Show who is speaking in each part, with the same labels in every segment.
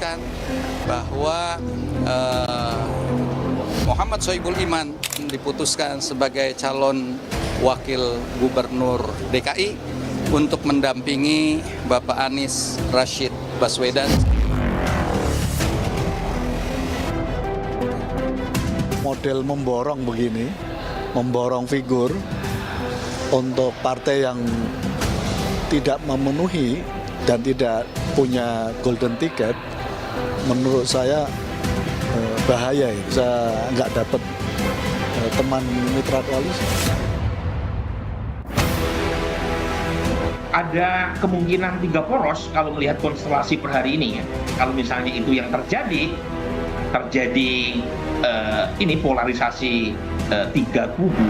Speaker 1: memutuskan bahwa Muhammad Sohibul Iman diputuskan sebagai calon wakil gubernur DKI untuk mendampingi Bapak Anies Rashid Baswedan.
Speaker 2: Model memborong begini, memborong figur untuk partai yang tidak memenuhi dan tidak punya golden ticket, menurut saya bahaya ya. Saya nggak dapat teman mitra koalisi.
Speaker 3: Ada kemungkinan 3 poros kalau melihat konstelasi per hari ini ya. Kalau misalnya itu yang terjadi ini polarisasi 3 kubu.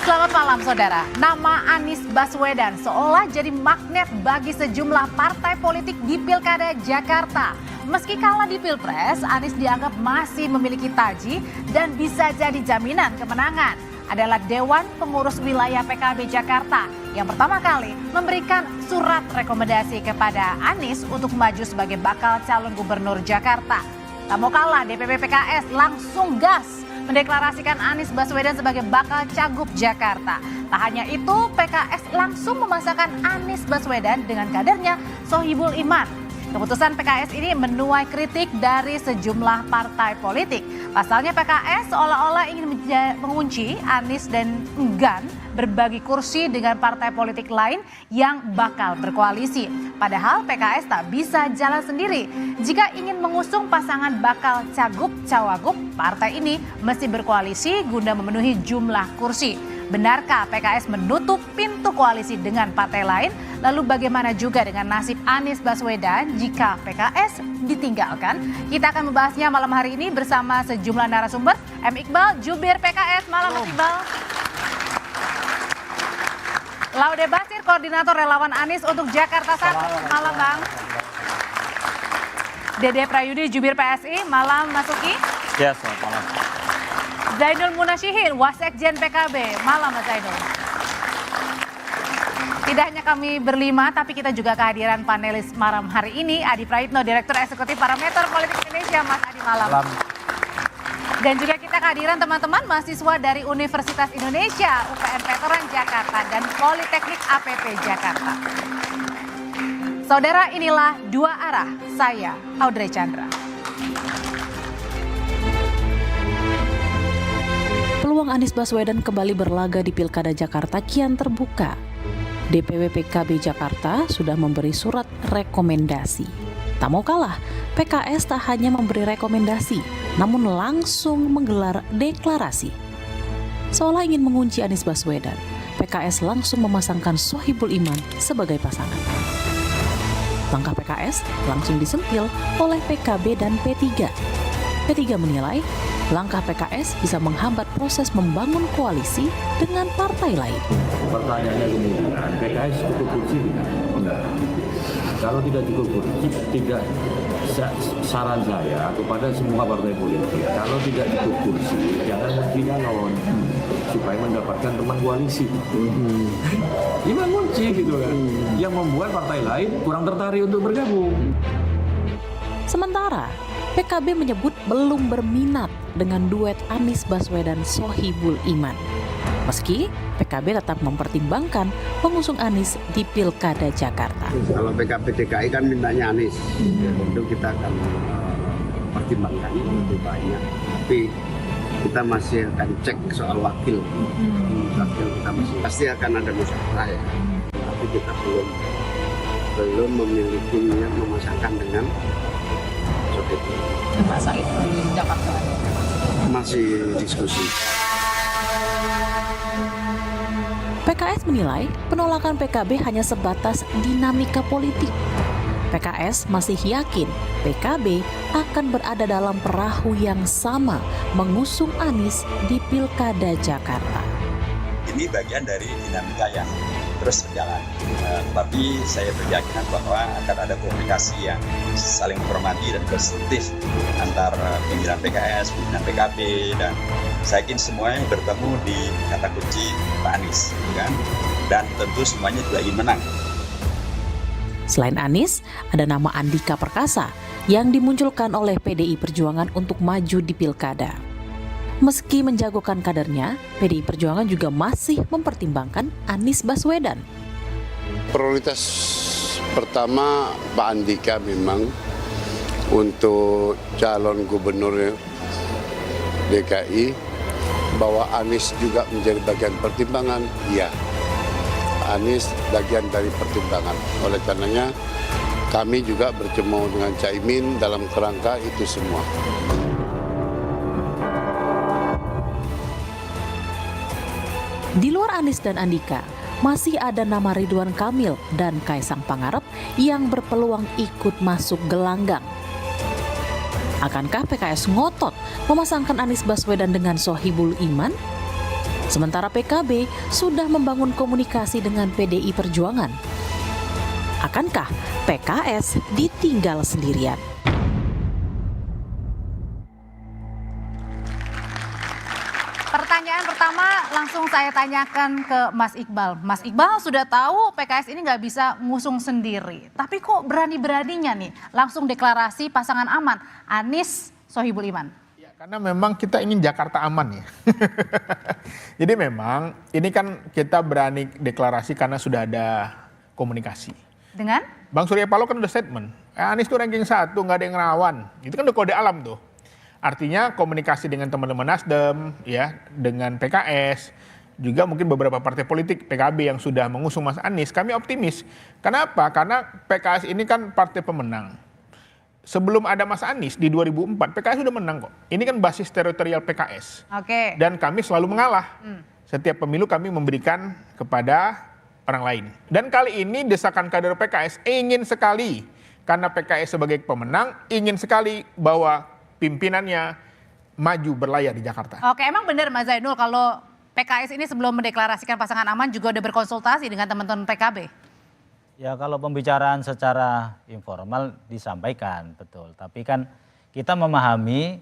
Speaker 4: Selamat malam saudara, nama Anies Baswedan seolah jadi magnet bagi sejumlah partai politik di Pilkada Jakarta. Meski kalah di Pilpres, Anies dianggap masih memiliki taji dan bisa jadi jaminan kemenangan. Adalah Dewan Pengurus Wilayah PKB Jakarta yang pertama kali memberikan surat rekomendasi kepada Anies untuk maju sebagai bakal calon gubernur Jakarta. Tak mau kalah, DPP PKS langsung gas mendeklarasikan Anies Baswedan sebagai bakal cagup Jakarta. Tak hanya itu, PKS langsung memasangkan Anies Baswedan dengan kadernya Sohibul Iman. Keputusan PKS ini menuai kritik dari sejumlah partai politik. Pasalnya PKS seolah-olah ingin mengunci Anies dan enggan berbagi kursi dengan partai politik lain yang bakal berkoalisi. Padahal PKS tak bisa jalan sendiri. Jika ingin mengusung pasangan bakal cagup-cawagup, partai ini mesti berkoalisi guna memenuhi jumlah kursi. Benarkah PKS menutup pintu koalisi dengan partai lain? Lalu bagaimana juga dengan nasib Anies Baswedan jika PKS ditinggalkan? Kita akan membahasnya malam hari ini bersama sejumlah narasumber. M. Iqbal, Jubir PKS. Malam Mas Iqbal. Laude Basir, Koordinator Relawan Anies untuk Jakarta 1. Malam Bang. Dede Prayudi, Jubir PSI. Malam Mas Uki.
Speaker 5: Ya, selamat malam.
Speaker 4: Zainul Munasyihin, Wasekjen PKB. Malam Mas Zainul. Tidak hanya kami berlima, tapi kita juga kehadiran panelis malam hari ini, Adi Praitno, Direktur Eksekutif Parameter Politik Indonesia. Mas Adi, malam.
Speaker 5: Malam.
Speaker 4: Dan juga kita kehadiran teman-teman mahasiswa dari Universitas Indonesia, UPN Veteran Jakarta, dan Politeknik APP Jakarta. Saudara, inilah Dua Arah. Saya, Audrey Chandra.
Speaker 6: Peluang Anies Baswedan kembali berlaga di Pilkada Jakarta kian terbuka. DPW PKB Jakarta sudah memberi surat rekomendasi. Tak mau kalah, PKS tak hanya memberi rekomendasi, namun langsung menggelar deklarasi. Seolah ingin mengunci Anies Baswedan, PKS langsung memasangkan Sohibul Iman sebagai pasangan. Langkah PKS langsung disentil oleh PKB dan P3. P3 menilai langkah PKS bisa menghambat proses membangun koalisi dengan partai lain.
Speaker 7: Pertanyaannya kemudian, PKS cukup kursi tidak? Kalau tidak cukup kursi, tidak, saran saya kepada semua partai politik, kalau tidak cukup kursi, jangan menjadi calon supaya mendapatkan teman koalisi. Ini mengunci gitu kan, yang membuat partai lain kurang tertarik untuk bergabung.
Speaker 6: Sementara PKB menyebut belum berminat dengan duet Anies Baswedan Sohibul Iman. Meski PKB tetap mempertimbangkan mengusung Anies di Pilkada Jakarta.
Speaker 8: Kalau PKB DKI kan mintanya Anies, tentu kita akan pertimbangkan lebih banyak. Tapi kita masih akan cek soal wakil. Wakil kita masih pasti akan ada musyawarah ya. Tapi kita belum memiliki niat memasangkan dengan Sohibul.
Speaker 4: Masa itu di Jakarta?
Speaker 8: Masih diskusi.
Speaker 6: PKS menilai penolakan PKB hanya sebatas dinamika politik. PKS masih yakin PKB akan berada dalam perahu yang sama mengusung Anies di Pilkada Jakarta.
Speaker 5: Ini bagian dari dinamika yang terus berjalan. Tapi saya berkeyakinan bahwa akan ada komunikasi yang saling menghormati dan konstruktif antara pimpinan PKS, pimpinan PKB, dan saya yakin semuanya bertemu di kata kunci Pak Anies, kan? Dan tentu semuanya juga ingin menang.
Speaker 6: Selain Anies, ada nama Andika Perkasa yang dimunculkan oleh PDI Perjuangan untuk maju di Pilkada. Meski menjagokan kadernya, PDI Perjuangan juga masih mempertimbangkan Anies Baswedan.
Speaker 9: Prioritas pertama Pak Andika memang untuk calon gubernur DKI, bahwa Anies juga menjadi bagian pertimbangan, ya. Anies bagian dari pertimbangan. Oleh karenanya kami juga bertemu dengan Caimin dalam kerangka itu semua.
Speaker 6: Di luar Anies dan Andika, masih ada nama Ridwan Kamil dan Kaisang Pangarep yang berpeluang ikut masuk gelanggang. Akankah PKS ngotot memasangkan Anies Baswedan dengan Sohibul Iman? Sementara PKB sudah membangun komunikasi dengan PDI Perjuangan. Akankah PKS ditinggal sendirian?
Speaker 4: Pertanyaan pertama langsung saya tanyakan ke Mas Iqbal. Mas Iqbal sudah tahu PKS ini nggak bisa ngusung sendiri. Tapi kok berani-beraninya nih langsung deklarasi pasangan aman, Anies Sohibul Iman?
Speaker 10: Ya, karena memang kita ingin Jakarta aman ya. Jadi memang ini kan kita berani deklarasi karena sudah ada komunikasi.
Speaker 4: Dengan?
Speaker 10: Bang Surya Paloh kan udah statement, Anies tuh ranking 1, nggak ada yang ngelawan. Itu kan udah kode alam tuh. Artinya komunikasi dengan teman-teman Nasdem, ya, dengan PKS, juga mungkin beberapa partai politik PKB yang sudah mengusung Mas Anies, kami optimis. Kenapa? Karena PKS ini kan partai pemenang. Sebelum ada Mas Anies di 2004, PKS sudah menang kok. Ini kan basis teritorial PKS.
Speaker 4: Oke.
Speaker 10: Dan kami selalu mengalah. Setiap pemilu kami memberikan kepada orang lain. Dan kali ini desakan kader PKS ingin sekali, karena PKS sebagai pemenang, ingin sekali bahwa pimpinannya maju berlayar di Jakarta.
Speaker 4: Oke, emang benar Mas Zainul kalau PKS ini sebelum mendeklarasikan pasangan aman juga udah berkonsultasi dengan teman-teman PKB?
Speaker 11: Ya kalau pembicaraan secara informal disampaikan, betul. Tapi kan kita memahami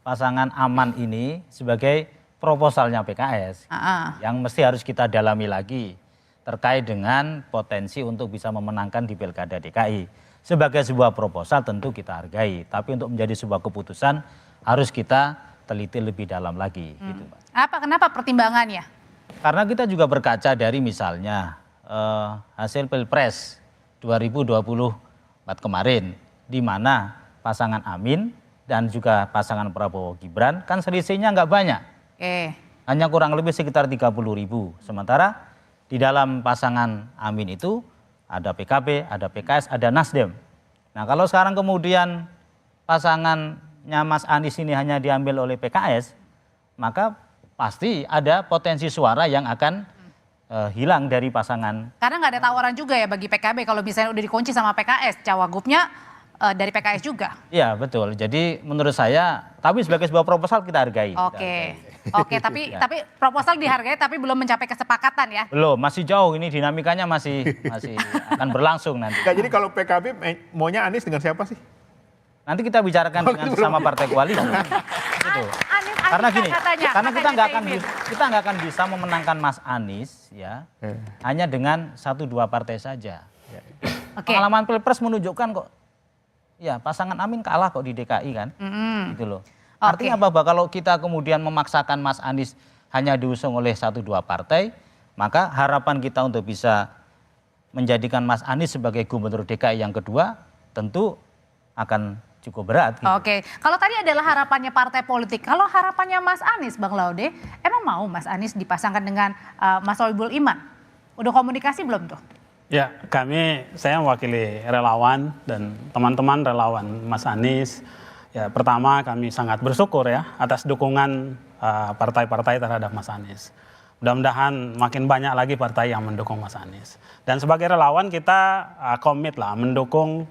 Speaker 11: pasangan aman ini sebagai proposalnya PKS. Yang mesti harus kita dalami lagi terkait dengan potensi untuk bisa memenangkan di Pilkada DKI. Sebagai sebuah proposal tentu kita hargai, tapi untuk menjadi sebuah keputusan harus kita teliti lebih dalam lagi. Gitu, Pak.
Speaker 4: Kenapa pertimbangannya?
Speaker 11: Karena kita juga berkaca dari misalnya hasil Pilpres 2024 kemarin, di mana pasangan Amin dan juga pasangan Prabowo Gibran kan selisihnya nggak banyak. Hanya kurang lebih sekitar 30.000. Sementara di dalam pasangan Amin itu ada PKB, ada PKS, ada Nasdem. Nah kalau sekarang kemudian pasangannya Mas Anies ini hanya diambil oleh PKS, maka pasti ada potensi suara yang akan hilang dari pasangan.
Speaker 4: Karena nggak ada tawaran juga ya bagi PKB kalau misalnya udah dikunci sama PKS, cawagupnya dari PKS juga.
Speaker 11: Iya betul, jadi menurut saya, tapi sebagai sebuah proposal kita hargai.
Speaker 4: Oke, tapi proposal dihargai tapi belum mencapai kesepakatan ya?
Speaker 11: Belum, masih jauh, ini dinamikanya masih akan berlangsung nanti.
Speaker 10: Jadi kalau PKB maunya Anies dengan siapa sih?
Speaker 11: Nanti kita bicarakan dengan sesama partai koalisi. Gitu. Karena gini, karena kita nggak akan bisa memenangkan Mas Anies ya hanya dengan 1-2 partai saja. Pengalaman Pilpres menunjukkan kok, ya pasangan Amin kalah kok di DKI kan, gitu loh. Artinya apa? Kalau kita kemudian memaksakan Mas Anies hanya diusung oleh 1-2 partai, maka harapan kita untuk bisa menjadikan Mas Anies sebagai gubernur DKI yang kedua tentu akan cukup berat. Gitu.
Speaker 4: Oke, kalau tadi adalah harapannya partai politik, kalau harapannya Mas Anies, Bang Laude, emang mau Mas Anies dipasangkan dengan Mas Sohibul Iman? Udah komunikasi belum tuh?
Speaker 12: Ya, saya mewakili relawan dan teman-teman relawan Mas Anies. Ya, pertama kami sangat bersyukur ya atas dukungan partai-partai terhadap Mas Anies. Mudah-mudahan makin banyak lagi partai yang mendukung Mas Anies. Dan sebagai relawan kita komit lah mendukung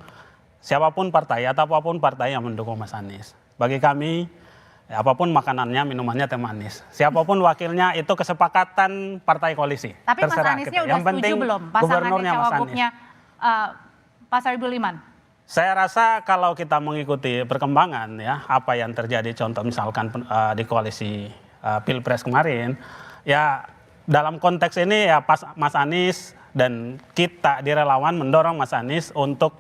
Speaker 12: siapapun partai atau apapun partai yang mendukung Mas Anies. Bagi kami, apapun makanannya, minumannya teh manis. Siapapun wakilnya itu kesepakatan partai koalisi.
Speaker 4: Tapi Mas Aniesnya udah setuju belum pasangannya cawagupnya Pak Soebul Iman?
Speaker 12: Saya rasa kalau kita mengikuti perkembangan ya apa yang terjadi contoh misalkan di koalisi Pilpres kemarin, ya dalam konteks ini ya Mas Anies dan kita di relawan mendorong Mas Anies untuk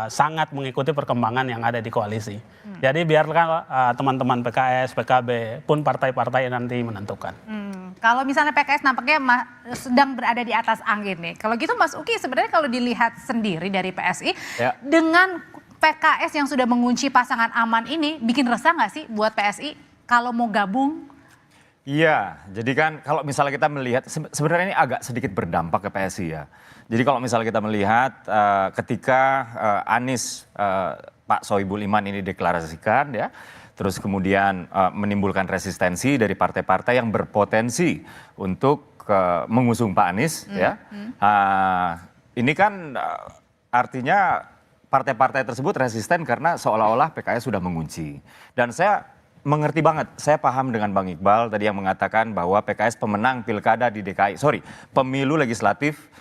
Speaker 12: sangat mengikuti perkembangan yang ada di koalisi. Jadi biarkan teman-teman PKS, PKB pun partai-partai nanti menentukan.
Speaker 4: Kalau misalnya PKS nampaknya sedang berada di atas angin nih. Kalau gitu Mas Uki sebenarnya kalau dilihat sendiri dari PSI dengan PKS yang sudah mengunci pasangan aman ini bikin resah nggak sih buat PSI kalau mau gabung?
Speaker 13: Iya, jadi kan kalau misalnya kita melihat sebenarnya ini agak sedikit berdampak ke PSI ya. Jadi kalau misalnya kita melihat ketika Anies Pak Soebul Iman ini deklarasikan ya, terus kemudian menimbulkan resistensi dari partai-partai yang berpotensi untuk mengusung Pak Anies ya. Ini kan artinya partai-partai tersebut resisten karena seolah-olah PKS sudah mengunci. Dan saya mengerti banget, saya paham dengan Bang Iqbal tadi yang mengatakan bahwa PKS pemenang pilkada di DKI, pemilu legislatif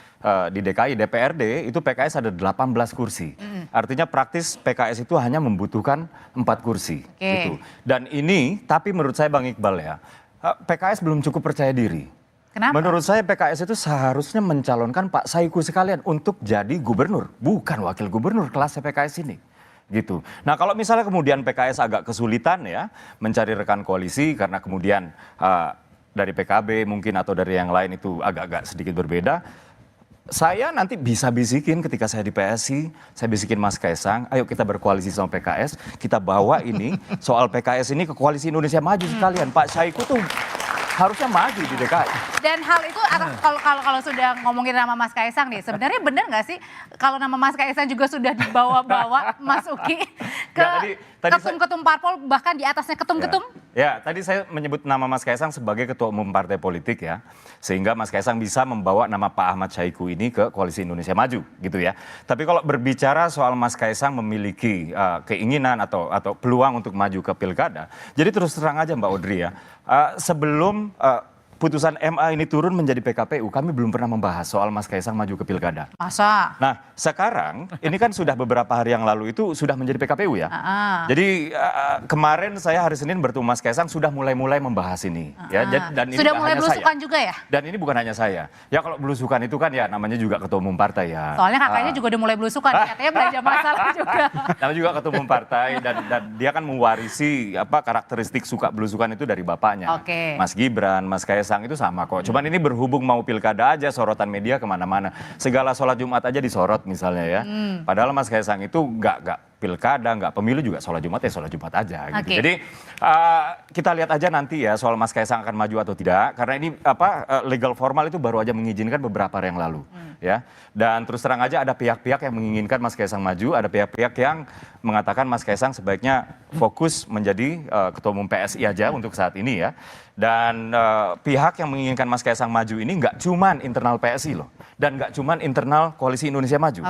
Speaker 13: di DKI, DPRD itu PKS ada 18 kursi. Artinya praktis PKS itu hanya membutuhkan 4 kursi. Gitu. Dan ini, tapi menurut saya Bang Iqbal ya, PKS belum cukup percaya diri.
Speaker 4: Kenapa?
Speaker 13: Menurut saya PKS itu seharusnya mencalonkan Pak Saiku sekalian untuk jadi gubernur, bukan wakil gubernur kelas PKS ini. Gitu. Nah kalau misalnya kemudian PKS agak kesulitan ya mencari rekan koalisi karena kemudian dari PKB mungkin atau dari yang lain itu agak-agak sedikit berbeda. Saya nanti bisa bisikin ketika saya di PSI, saya bisikin Mas Kaisang, ayo kita berkoalisi sama PKS, kita bawa ini soal PKS ini ke Koalisi Indonesia Maju sekalian. Pak Saiku tuh harusnya maju di DKI.
Speaker 4: Dan hal itu kalau sudah ngomongin nama Mas Kaisang nih, sebenarnya benar nggak sih kalau nama Mas Kaisang juga sudah dibawa-bawa Mas Uki ke ketum-ketum parpol bahkan di atasnya ketum-ketum?
Speaker 13: Ya, tadi saya menyebut nama Mas Kaisang sebagai ketua umum partai politik ya, sehingga Mas Kaisang bisa membawa nama Pak Ahmad Saiku ini ke Koalisi Indonesia Maju gitu ya. Tapi kalau berbicara soal Mas Kaisang memiliki keinginan atau peluang untuk maju ke pilkada, jadi terus terang aja Mbak Audrey ya, sebelum putusan MA ini turun menjadi PKPU, kami belum pernah membahas soal Mas Kaisang maju ke pilkada.
Speaker 4: Masa?
Speaker 13: Nah, sekarang ini kan sudah beberapa hari yang lalu itu sudah menjadi PKPU ya. Jadi kemarin saya hari Senin bertemu Mas Kaisang sudah mulai membahas ini. Ya, dan ini
Speaker 4: sudah mulai belusukan juga ya?
Speaker 13: Dan ini bukan hanya saya. Ya kalau belusukan itu kan ya namanya juga ketua umum partai ya.
Speaker 4: Soalnya kakaknya juga udah mulai belusukan, katanya belanja masalah juga.
Speaker 13: Namanya juga ketua umum partai dan dia kan mewarisi karakteristik suka belusukan itu dari bapaknya. Mas Gibran, Mas Kaisang itu sama kok. Cuman ini berhubung mau pilkada aja sorotan media kemana-mana. Segala sholat Jumat aja disorot misalnya ya. Padahal Mas Kaisang itu nggak pilkada, nggak pemilu juga sholat Jumat ya sholat Jumat aja. Gitu. Jadi kita lihat aja nanti ya soal Mas Kaisang akan maju atau tidak. Karena ini legal formal itu baru aja mengizinkan beberapa hari yang lalu. Ya. Dan terus terang aja ada pihak-pihak yang menginginkan Mas Kaisang maju, ada pihak-pihak yang mengatakan Mas Kaisang sebaiknya fokus menjadi ketua umum PSI aja untuk saat ini ya. Dan pihak yang menginginkan Mas Kaisang maju ini nggak cuman internal PSI loh. Dan nggak cuman internal Koalisi Indonesia Maju.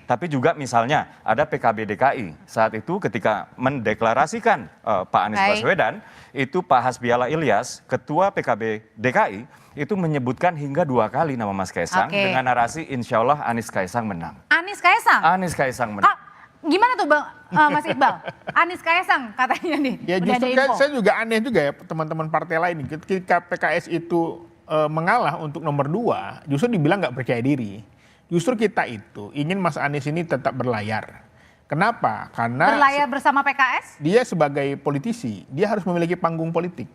Speaker 13: Tapi juga misalnya ada PKB DKI. Saat itu ketika mendeklarasikan Pak Anies Baswedan, itu Pak Hasbiala Ilyas, Ketua PKB DKI, itu menyebutkan hingga 2 kali nama Mas Kaisang dengan narasi insya Allah Anies Kaisang menang.
Speaker 4: Anies Kaisang?
Speaker 13: Anies Kaisang menang.
Speaker 4: Gimana tuh Bang Mas Iqbal? Anies Kaisang katanya nih.
Speaker 10: Ya justru saya juga aneh juga ya teman-teman partai lain. Ketika PKS itu mengalah untuk nomor 2, justru dibilang nggak percaya diri. Justru kita itu ingin Mas Anies ini tetap berlayar. Kenapa? Karena
Speaker 4: berlayar bersama PKS?
Speaker 10: Dia sebagai politisi, dia harus memiliki panggung politik.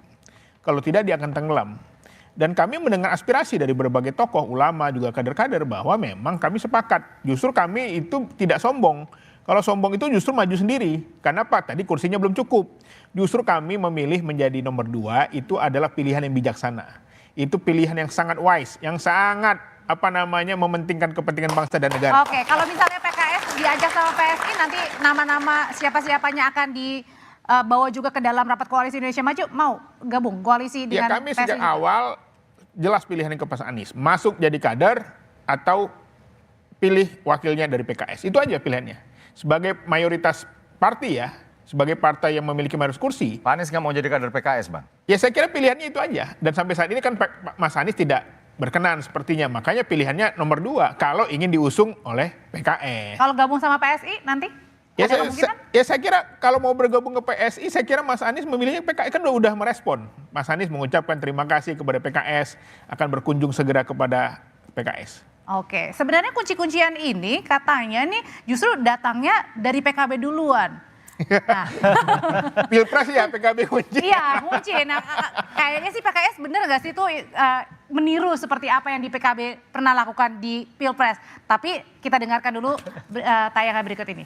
Speaker 10: Kalau tidak dia akan tenggelam. Dan kami mendengar aspirasi dari berbagai tokoh, ulama, juga kader-kader bahwa memang kami sepakat. Justru kami itu tidak sombong. Kalau sombong itu justru maju sendiri. Karena apa? Tadi kursinya belum cukup. Justru kami memilih menjadi nomor 2 itu adalah pilihan yang bijaksana. Itu pilihan yang sangat wise, yang sangat mementingkan kepentingan bangsa dan negara.
Speaker 4: Oke, kalau misalnya PKS diajak sama PSI nanti nama-nama siapa-siapanya akan dibawa juga ke dalam rapat Koalisi Indonesia Maju, mau gabung koalisi dengan PSI?
Speaker 10: Ya kami sejak awal jelas pilihannya ke Mas Anies. Masuk jadi kader atau pilih wakilnya dari PKS. Itu aja pilihannya. Sebagai mayoritas partai ya, sebagai partai yang memiliki mayoritas kursi.
Speaker 13: Pak Anies nggak mau jadi kader PKS, Bang?
Speaker 10: Ya saya kira pilihannya itu aja. Dan sampai saat ini kan Mas Anies tidak berkenan sepertinya. Makanya pilihannya nomor 2 kalau ingin diusung oleh PKS.
Speaker 4: Kalau gabung sama PSI nanti?
Speaker 10: Ya
Speaker 4: Ada kemungkinan?
Speaker 10: saya kira kalau mau bergabung ke PSI, saya kira Mas Anies memilihnya PKS kan udah merespon. Mas Anies mengucapkan terima kasih kepada PKS, akan berkunjung segera kepada PKS.
Speaker 4: Oke, sebenarnya kunci-kuncian ini katanya nih justru datangnya dari PKB duluan. Nah.
Speaker 10: Pilpres ya PKB kunci.
Speaker 4: Iya, kunci. Nah, kayaknya sih PKS bener gak sih tuh meniru seperti apa yang di PKB pernah lakukan di Pilpres. Tapi kita dengarkan dulu tayangan berikut ini.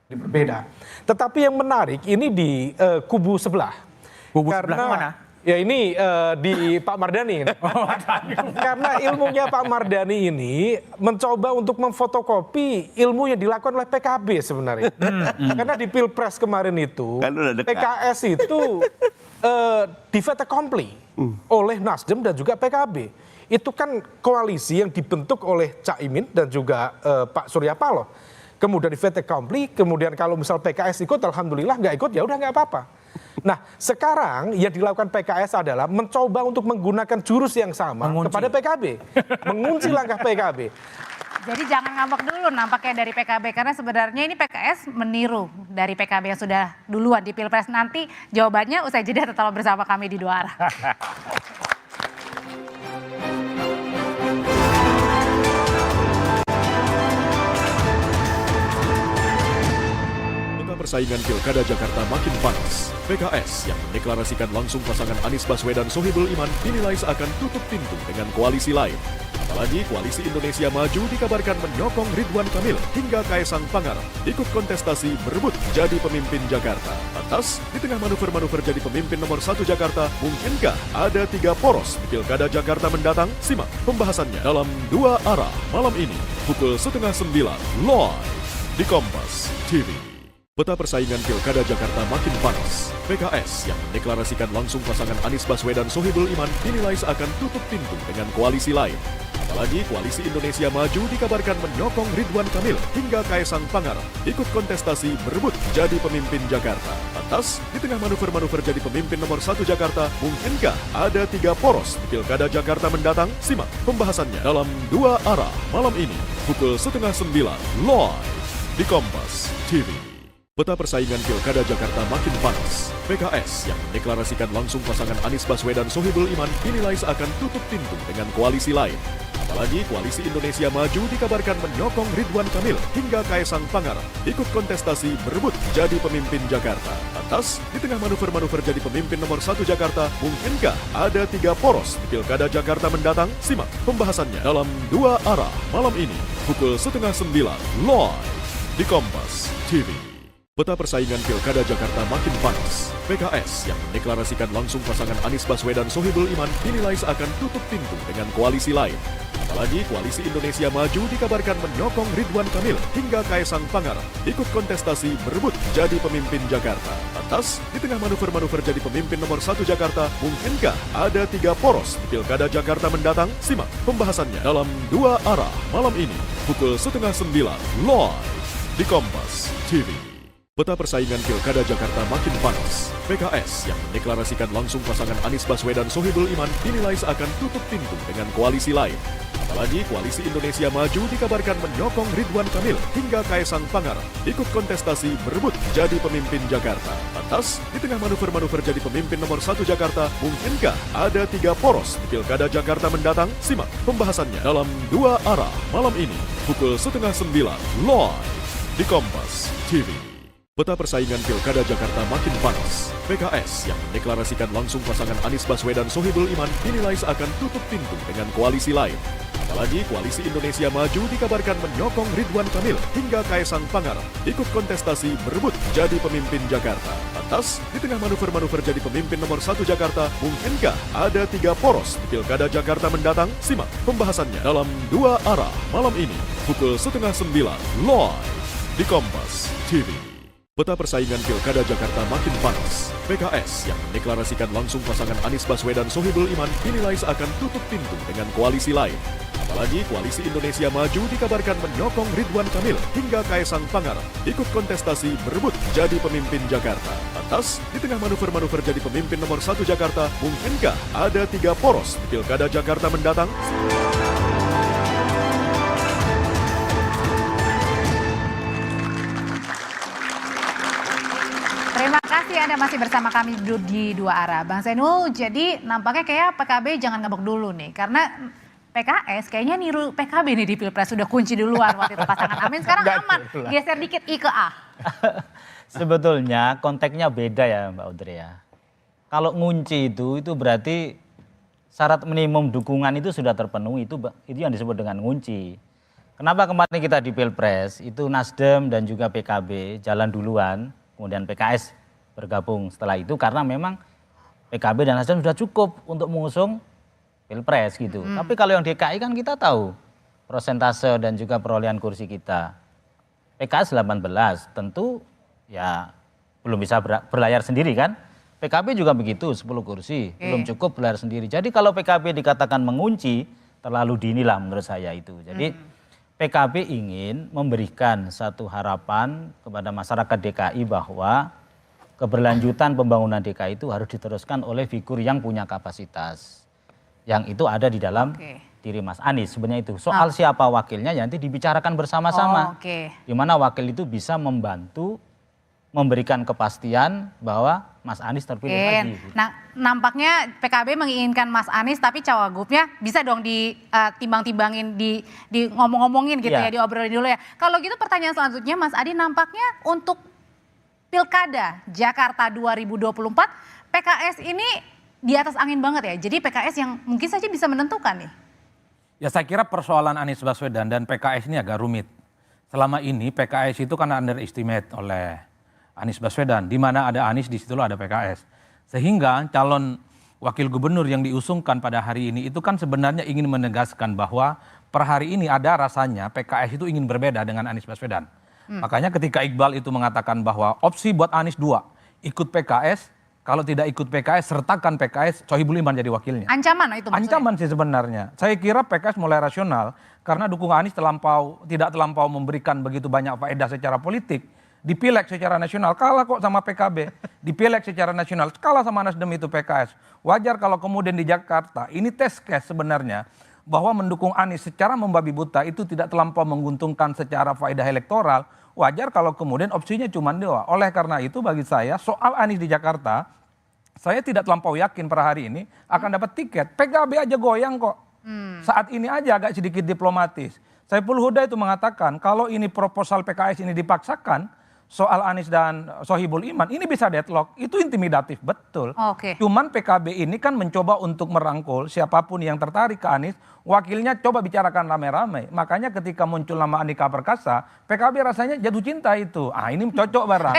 Speaker 14: Berbeda. Tetapi yang menarik ini di kubu sebelah.
Speaker 15: Kubu sebelah mana?
Speaker 14: Ya ini di Pak Mardhani. Karena ilmunya Pak Mardhani ini mencoba untuk memfotokopi ilmu yang dilakukan oleh PKB sebenarnya. Karena di Pilpres kemarin itu PKS itu di fait accompli oleh Nasdem dan juga PKB. Itu kan koalisi yang dibentuk oleh Cak Imin dan juga Pak Surya Paloh. Kemudian di fait accompli, kemudian kalau misal PKS ikut, alhamdulillah, nggak ikut ya udah nggak apa-apa. Nah sekarang yang dilakukan PKS adalah mencoba untuk menggunakan jurus yang sama kepada PKB. Mengunci langkah PKB.
Speaker 4: Jadi jangan ngambek dulu nampaknya dari PKB. Karena sebenarnya ini PKS meniru dari PKB yang sudah duluan di Pilpres. Nanti jawabannya usai jeda, tetap bersama kami di Dua Arah.
Speaker 16: Persaingan Pilkada Jakarta makin panas. PKS yang mendeklarasikan langsung pasangan Anies Baswedan Sohibul Iman dinilai seakan tutup pintu dengan koalisi lain. Apalagi koalisi Indonesia Maju dikabarkan menyokong Ridwan Kamil hingga Kaesang Pangarep ikut kontestasi berebut jadi pemimpin Jakarta. Lantas, di tengah manuver-manuver jadi pemimpin nomor 1 Jakarta, mungkinkah ada 3 poros di Pilkada Jakarta mendatang? Simak pembahasannya dalam Dua Arah malam ini pukul 8:30 live di Kompas TV. Peta persaingan Pilkada Jakarta makin panas. PKS yang mendeklarasikan langsung pasangan Anies Baswedan Sohibul Iman dinilai seakan tutup pintu dengan koalisi lain. Apalagi koalisi Indonesia Maju dikabarkan menyokong Ridwan Kamil hingga Kaesang Pangarep ikut kontestasi berebut jadi pemimpin Jakarta. Lantas, di tengah manuver-manuver jadi pemimpin nomor 1 Jakarta, mungkinkah ada 3 poros di Pilkada Jakarta mendatang? Simak pembahasannya dalam Dua Arah malam ini pukul 8:30 live di Kompas TV. Peta persaingan Pilkada Jakarta makin panas. PKS yang mendeklarasikan langsung pasangan Anies Baswedan Sohibul Iman dinilai seakan tutup pintu dengan koalisi lain. Apalagi koalisi Indonesia Maju dikabarkan menyokong Ridwan Kamil hingga Kaesang Pangarep ikut kontestasi berebut jadi pemimpin Jakarta. Lantas, di tengah manuver-manuver jadi pemimpin nomor 1 Jakarta, mungkinkah ada 3 poros di Pilkada Jakarta mendatang? Simak pembahasannya dalam Dua Arah malam ini pukul 8:30 live di Kompas TV. Peta persaingan Pilkada Jakarta makin panas. PKS yang mendeklarasikan langsung pasangan Anies Baswedan Sohibul Iman dinilai seakan tutup pintu dengan koalisi lain. Apalagi koalisi Indonesia Maju dikabarkan menyokong Ridwan Kamil hingga Kaesang Pangarep ikut kontestasi berebut jadi pemimpin Jakarta. Lantas, di tengah manuver-manuver jadi pemimpin nomor 1 Jakarta, mungkinkah ada 3 poros di Pilkada Jakarta mendatang? Simak pembahasannya dalam Dua Arah malam ini pukul 8:30 live di Kompas TV. Peta persaingan Pilkada Jakarta makin panas. PKS yang mendeklarasikan langsung pasangan Anies Baswedan Sohibul Iman dinilai seakan tutup pintu dengan koalisi lain. Apalagi koalisi Indonesia Maju dikabarkan menyokong Ridwan Kamil hingga Kaesang Pangarep ikut kontestasi berebut jadi pemimpin Jakarta. Lantas, di tengah manuver-manuver jadi pemimpin nomor 1 Jakarta, mungkinkah ada 3 poros di Pilkada Jakarta mendatang? Simak pembahasannya dalam Dua Arah malam ini pukul 8:30 live di Kompas TV. Peta persaingan Pilkada Jakarta makin panas. PKS yang mendeklarasikan langsung pasangan Anies Baswedan Sohibul Iman dinilai seakan tutup pintu dengan koalisi lain. Apalagi koalisi Indonesia Maju dikabarkan menyokong Ridwan Kamil hingga Kaesang Pangarep ikut kontestasi berebut jadi pemimpin Jakarta. Lantas, di tengah manuver-manuver jadi pemimpin nomor 1 Jakarta, mungkinkah ada 3 poros di Pilkada Jakarta mendatang? Simak pembahasannya dalam Dua Arah malam ini pukul 8:30 live di Kompas TV. Peta persaingan Pilkada Jakarta makin panas. PKS yang mendeklarasikan langsung pasangan Anies Baswedan Sohibul Iman dinilai seakan tutup pintu dengan koalisi lain. Apalagi Koalisi Indonesia Maju dikabarkan menyokong Ridwan Kamil hingga Kaesang Pangarep ikut kontestasi berebut jadi pemimpin Jakarta. Lantas, di tengah manuver-manuver jadi pemimpin nomor 1 Jakarta, mungkinkah ada 3 poros di Pilkada Jakarta mendatang?
Speaker 4: Terima kasih Anda masih bersama kami di Dua Arah. Bang Zainul, jadi nampaknya kayak PKB jangan ngambek dulu nih. Karena PKS kayaknya niru PKB nih di Pilpres. Sudah kunci duluan waktu itu pasangan Amin. Sekarang aman, geser dikit I ke A.
Speaker 11: Sebetulnya konteksnya beda ya Mbak Audrey ya. Kalau ngunci itu berarti syarat minimum dukungan itu sudah terpenuhi. Itu yang disebut dengan ngunci. Kenapa kemarin kita di Pilpres itu Nasdem dan juga PKB jalan duluan. Kemudian PKS bergabung setelah itu karena memang PKB dan Nasdem sudah cukup untuk mengusung Pilpres gitu. Tapi kalau yang DKI kan kita tahu persentase dan juga perolehan kursi kita. PKS 18 tentu ya belum bisa berlayar sendiri kan. PKB juga begitu 10 kursi belum cukup berlayar sendiri. Jadi kalau PKB dikatakan mengunci terlalu dini lah menurut saya itu. Jadi PKB ingin memberikan satu harapan kepada masyarakat DKI bahwa keberlanjutan pembangunan DKI itu harus diteruskan oleh figur yang punya kapasitas. Yang itu ada di dalam diri Mas Anies sebenarnya itu. Soal siapa wakilnya nanti dibicarakan bersama-sama. Di mana wakil itu bisa membantu memberikan kepastian bahwa Mas Anies terpilih lagi.
Speaker 4: Nah, nampaknya PKB menginginkan Mas Anies tapi cawagupnya bisa dong ditimbang-timbangin, di ngomong-ngomongin gitu ya, diobrolin dulu ya. Kalau gitu pertanyaan selanjutnya Mas Adi, nampaknya untuk Pilkada Jakarta 2024 PKS ini di atas angin banget ya. Jadi PKS yang mungkin saja bisa menentukan nih.
Speaker 15: Ya saya kira persoalan Anies Baswedan dan PKS ini agak rumit. Selama ini PKS itu kan underestimate oleh Anies Baswedan, di mana ada Anies di situ ada PKS. Sehingga calon wakil gubernur yang diusungkan pada hari ini itu kan sebenarnya ingin menegaskan bahwa per hari ini ada rasanya PKS itu ingin berbeda dengan Anies Baswedan. Makanya ketika Iqbal itu mengatakan bahwa opsi buat Anies 2, ikut PKS, kalau tidak ikut PKS sertakan PKS, Sohibul Iman jadi wakilnya.
Speaker 4: Ancaman itu maksudnya?
Speaker 15: Ancaman sih sebenarnya. Saya kira PKS mulai rasional karena dukungan Anies tidak terlampau memberikan begitu banyak faedah secara politik. Di Pileg secara nasional kalah kok sama PKB, di Pileg secara nasional kalah sama Nasdem itu PKS. Wajar kalau kemudian di Jakarta ini test case sebenarnya bahwa mendukung Anies secara membabi buta itu tidak terlampau menguntungkan secara faedah elektoral. Wajar kalau kemudian opsinya cuma 2. Oleh karena itu bagi saya soal Anies di Jakarta, saya tidak terlampau yakin per hari ini akan dapat tiket. PKB aja goyang kok. Saat ini aja agak sedikit diplomatis. Saiful Huda itu mengatakan kalau ini proposal PKS ini dipaksakan, soal Anies dan Sohibul Iman ini bisa deadlock, itu intimidatif betul. Cuman PKB ini kan mencoba untuk merangkul siapapun yang tertarik ke Anies, wakilnya coba bicarakan rame-rame. Makanya ketika muncul nama Andika Perkasa, PKB rasanya jatuh cinta itu. Ini cocok barang.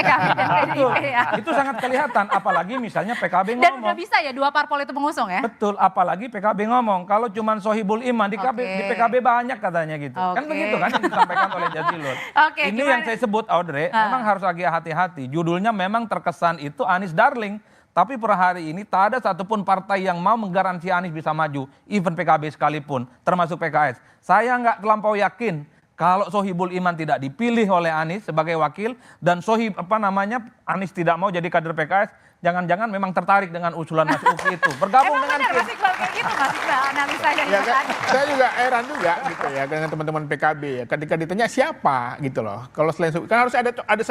Speaker 15: Itu sangat kelihatan, apalagi misalnya PKB ngomong.
Speaker 4: Dan udah bisa ya 2 parpol itu mengusung ya?
Speaker 15: Betul, apalagi PKB ngomong. Kalau cuman Sohibul Iman di PKB banyak katanya gitu. Kan begitu kan yang disampaikan oleh Jazilul. Ini yang saya sebut Audrey, memang harus agak hati-hati. Judulnya memang terkesan itu Anies Darling. Tapi per hari ini tak ada satupun partai yang mau menggaransi Anies bisa maju. Even PKB sekalipun, termasuk PKS. Saya nggak terlampau yakin kalau Sohibul Iman tidak dipilih oleh Anies sebagai wakil. Dan Anies tidak mau jadi kader PKS. Jangan-jangan memang tertarik dengan usulan Mas Uki itu. Bergabung dengan
Speaker 4: Mas Iqbal kayak gitu Mas Iqbal analisa dari Mas Adi.
Speaker 10: Saya juga heran juga gitu ya dengan teman-teman PKB ya. Ketika ditanya siapa gitu loh. Kalau selain kan harus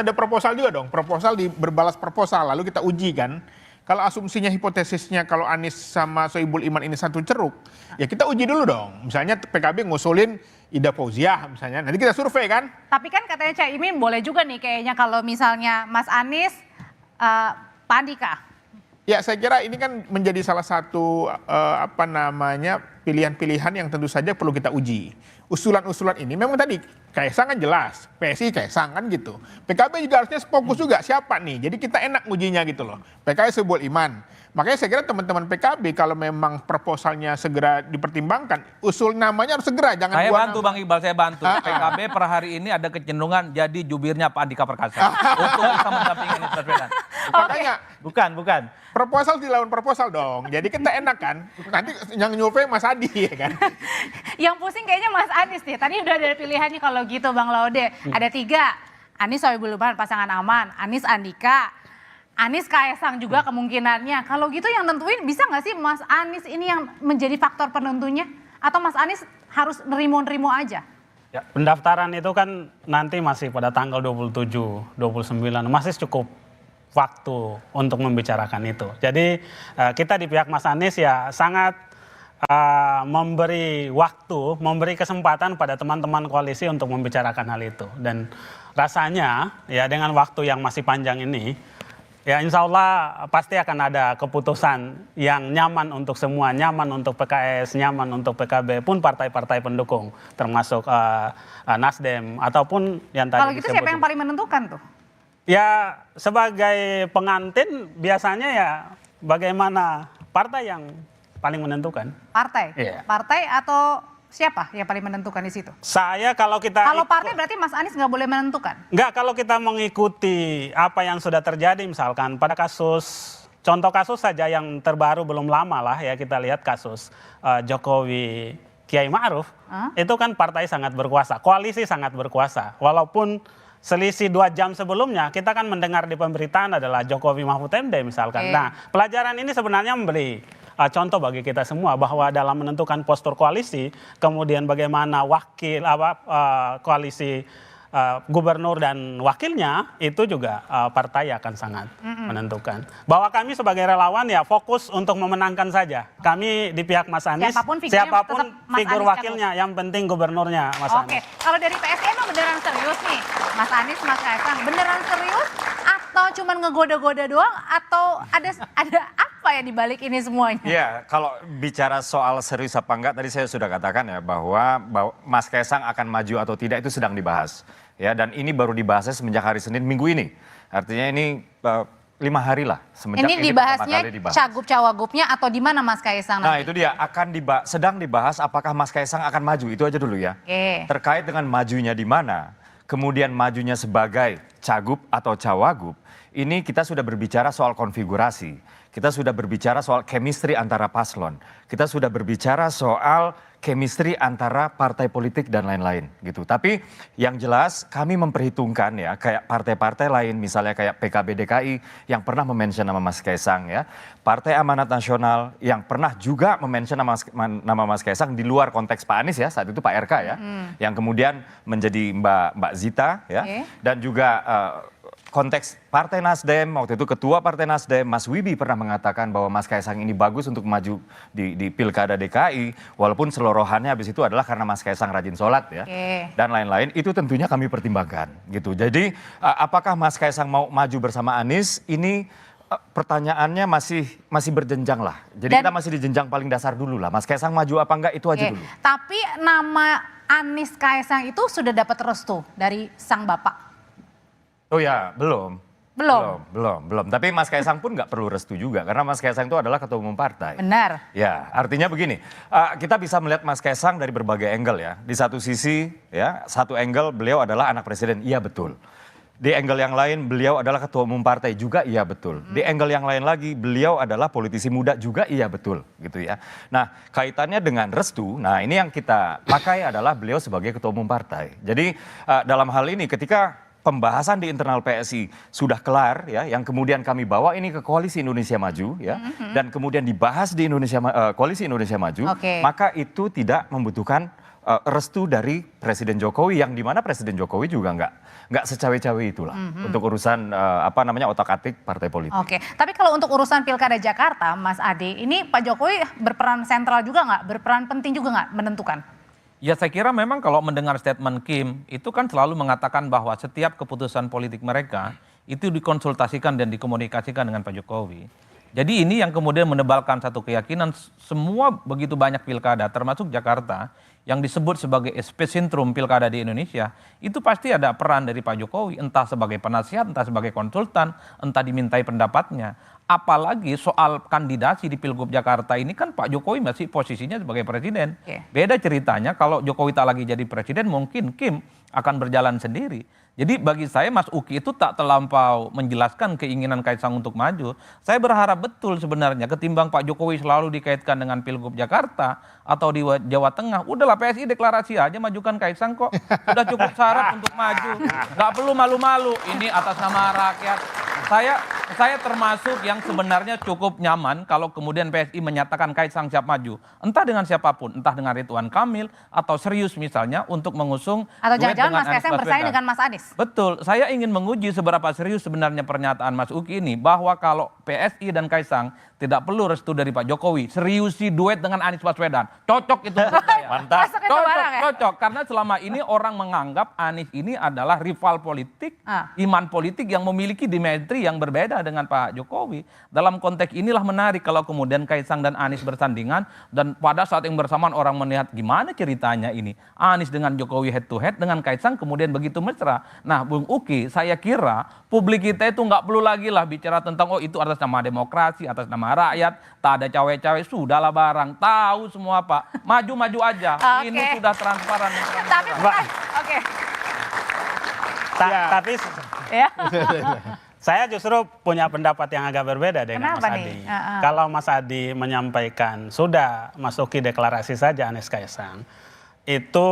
Speaker 10: ada proposal juga dong. Proposal berbalas proposal lalu kita uji kan. Kalau asumsinya hipotesisnya kalau Anies sama Sohibul Iman ini satu ceruk, ya kita uji dulu dong. Misalnya PKB ngusulin Ida Fauziah misalnya, nanti kita survei kan.
Speaker 4: Tapi kan katanya Caimin boleh juga nih kayaknya kalau misalnya Mas Anies, Pak Andika.
Speaker 10: Ya, saya kira ini kan menjadi salah satu pilihan-pilihan yang tentu saja perlu kita uji. Usulan-usulan ini memang tadi Kaisang kan jelas, PSI Kaisang kan gitu. PKB juga harusnya fokus juga siapa nih. Jadi kita enak ujinya gitu loh. PKS Sohibul Iman. Makanya saya kira teman-teman PKB kalau memang proposalnya segera dipertimbangkan, usul namanya harus segera, jangan
Speaker 15: Saya
Speaker 10: buat
Speaker 15: bantu Bang Iqbal, saya bantu. PKB per hari ini ada kecenderungan jadi jubirnya Pak Andika Perkasa untuk bisa mendampingi Anies Baswedan.
Speaker 10: Makanya
Speaker 11: Bukan.
Speaker 10: proposal dilawan proposal dong. Jadi kita enak kan. Nanti yang nyuruhnya Mas Adi ya kan.
Speaker 4: Yang pusing kayaknya Mas Anies nih. Tadi udah ada pilihannya kalau gitu Bang Laude. Ada 3. Anies Sohibul Iman pasangan aman. Anies Andika. Anies Kaisang juga kemungkinannya. Kalau gitu yang tentuin bisa nggak sih Mas Anies ini yang menjadi faktor penentunya? Atau Mas Anies harus nerimo-nerimo aja?
Speaker 12: Ya, pendaftaran itu kan nanti masih pada tanggal 27, 29. Masih cukup waktu untuk membicarakan itu. Jadi kita di pihak Mas Anies ya sangat memberi waktu, memberi kesempatan pada teman-teman koalisi untuk membicarakan hal itu. Dan rasanya ya dengan waktu yang masih panjang ini, ya insya Allah pasti akan ada keputusan yang nyaman untuk semua, nyaman untuk PKS, nyaman untuk PKB, pun partai-partai pendukung, termasuk Nasdem, ataupun yang tadi
Speaker 4: Kalau gitu siapa yang paling menentukan tuh?
Speaker 12: Ya sebagai pengantin biasanya ya bagaimana partai yang paling menentukan.
Speaker 4: Partai?
Speaker 12: Iya.
Speaker 4: Partai atau siapa yang paling menentukan di situ?
Speaker 12: Saya kalau kita...
Speaker 4: Kalau partai berarti Mas Anies nggak boleh menentukan?
Speaker 12: Enggak, kalau kita mengikuti apa yang sudah terjadi misalkan pada contoh kasus saja yang terbaru belum lama lah ya, kita lihat kasus Jokowi Kiai Ma'ruf, itu kan partai sangat berkuasa, koalisi sangat berkuasa. Walaupun selisih 2 jam sebelumnya kita kan mendengar di pemberitaan adalah Jokowi Mahfud MD misalkan. Nah, pelajaran ini sebenarnya memberi contoh bagi kita semua bahwa dalam menentukan postur koalisi, kemudian bagaimana koalisi gubernur dan wakilnya itu juga partai akan sangat menentukan. Bahwa kami sebagai relawan ya fokus untuk memenangkan saja. Kami di pihak Mas Anies, siapapun figur wakilnya, yang penting gubernurnya Mas Anies.
Speaker 4: Oke, kalau dari PSI emang beneran serius nih, Mas Anies, Mas Kaisang, beneran serius atau cuman ngegoda-goda doang atau ada apa ya dibalik ini semuanya?
Speaker 13: Iya, kalau bicara soal serius apa enggak, tadi saya sudah katakan ya bahwa Mas Kaisang akan maju atau tidak itu sedang dibahas. Ya, dan ini baru dibahasnya semenjak hari Senin minggu ini. Artinya ini 5 hari lah semenjak
Speaker 4: ini dibahasnya cagup cawagupnya atau di mana Mas Kaisang nanti?
Speaker 13: Nah itu dia sedang dibahas apakah Mas Kaisang akan maju, itu aja dulu ya. Terkait dengan majunya di mana, kemudian majunya sebagai cagup atau cawagup, ini kita sudah berbicara soal konfigurasi, kita sudah berbicara soal chemistry antara paslon, kita sudah berbicara soal chemistry antara partai politik dan lain-lain gitu. Tapi yang jelas kami memperhitungkan ya kayak partai-partai lain misalnya kayak PKB DKI yang pernah mention nama Mas Kaisang ya. Partai Amanat Nasional yang pernah juga mention nama Mas Kaisang di luar konteks Pak Anies ya, saat itu Pak RK ya. Yang kemudian menjadi Mbak Zita ya. Dan juga konteks Partai Nasdem, waktu itu Ketua Partai Nasdem, Mas Wibi pernah mengatakan bahwa Mas Kaisang ini bagus untuk maju di Pilkada DKI, walaupun seluruhannya habis itu adalah karena Mas Kaisang rajin sholat ya, dan lain-lain, itu tentunya kami pertimbangkan gitu. Jadi apakah Mas Kaisang mau maju bersama Anies, ini pertanyaannya masih berjenjang lah. Jadi kita masih di jenjang paling dasar dulu lah, Mas Kaisang maju apa enggak itu aja dulu.
Speaker 4: Tapi nama Anies Kaisang itu sudah dapat restu dari sang bapak?
Speaker 13: Oh ya, belum. Tapi Mas Kaisang pun nggak perlu restu juga, karena Mas Kaisang itu adalah ketua umum partai.
Speaker 4: Benar.
Speaker 13: Ya, artinya begini, kita bisa melihat Mas Kaisang dari berbagai angle ya. Di satu sisi, ya, satu angle beliau adalah anak presiden, iya betul. Di angle yang lain beliau adalah ketua umum partai juga, iya betul. Di angle yang lain lagi beliau adalah politisi muda juga, iya betul, gitu ya. Nah, kaitannya dengan restu, nah ini yang kita pakai adalah beliau sebagai ketua umum partai. Jadi dalam hal ini ketika pembahasan di internal PSI sudah kelar ya, yang kemudian kami bawa ini ke Koalisi Indonesia Maju ya, dan kemudian dibahas di Koalisi Indonesia Maju, maka itu tidak membutuhkan restu dari Presiden Jokowi, yang dimana Presiden Jokowi juga nggak secawe-cawe itulah untuk urusan otak-atik partai politik.
Speaker 4: Oke, tapi kalau untuk urusan Pilkada Jakarta, Mas Ade, ini Pak Jokowi berperan sentral juga nggak, berperan penting juga nggak menentukan?
Speaker 15: Ya saya kira memang kalau mendengar statement Kim itu kan selalu mengatakan bahwa setiap keputusan politik mereka itu dikonsultasikan dan dikomunikasikan dengan Pak Jokowi. Jadi ini yang kemudian menebalkan satu keyakinan semua begitu banyak pilkada termasuk Jakarta yang disebut sebagai epicentrum pilkada di Indonesia, itu pasti ada peran dari Pak Jokowi, entah sebagai penasihat, entah sebagai konsultan, entah dimintai pendapatnya. Apalagi soal kandidasi di Pilgub Jakarta ini kan Pak Jokowi masih posisinya sebagai presiden. Beda ceritanya kalau Jokowi tak lagi jadi presiden, mungkin Kim akan berjalan sendiri. Jadi bagi saya Mas Uki itu tak terlampau menjelaskan keinginan Kaisang untuk maju. Saya berharap betul sebenarnya ketimbang Pak Jokowi selalu dikaitkan dengan Pilgub Jakarta atau di Jawa Tengah. Udahlah PSI deklarasi aja majukan Kaisang kok. Sudah cukup syarat untuk maju. Nggak perlu malu-malu. Ini atas nama rakyat. Saya termasuk yang sebenarnya cukup nyaman kalau kemudian PSI menyatakan Kaisang siap maju. Entah dengan siapapun, entah dengan Ridwan Kamil atau serius misalnya untuk mengusung
Speaker 4: Atau
Speaker 15: duet
Speaker 4: jangan-jangan
Speaker 15: dengan
Speaker 4: Mas Kaisang
Speaker 15: Anies
Speaker 4: bersaing
Speaker 15: Baswedan.
Speaker 4: dengan Mas Anies.
Speaker 15: Betul, saya ingin menguji seberapa serius sebenarnya pernyataan Mas Uki ini bahwa kalau PSI dan Kaisang tidak perlu restu dari Pak Jokowi, seriusi duet dengan Anies Baswedan. Cocok itu menurut saya.
Speaker 13: Mantap.
Speaker 15: Cocok, karena selama ini orang menganggap Anies ini adalah rival politik, iman politik yang memiliki dimensi yang berbeda dengan Pak Jokowi. Dalam konteks inilah menarik kalau kemudian Kaisang dan Anies bersandingan dan pada saat yang bersamaan orang melihat gimana ceritanya ini. Anies dengan Jokowi head to head, dengan Kaisang kemudian begitu mesra. Nah Bung Uki, saya kira publik kita itu nggak perlu lagi lah bicara tentang oh itu atas nama demokrasi, atas nama rakyat, tak ada cawe-cawe, sudahlah barang, tahu semua Pak, maju-maju aja, ini sudah transparan.
Speaker 4: Tapi oke.
Speaker 12: Tapi saya justru punya pendapat yang agak berbeda dengan Mas Adi. Kalau Mas Adi menyampaikan sudah Mas Uki deklarasi saja Anies Kaisang, itu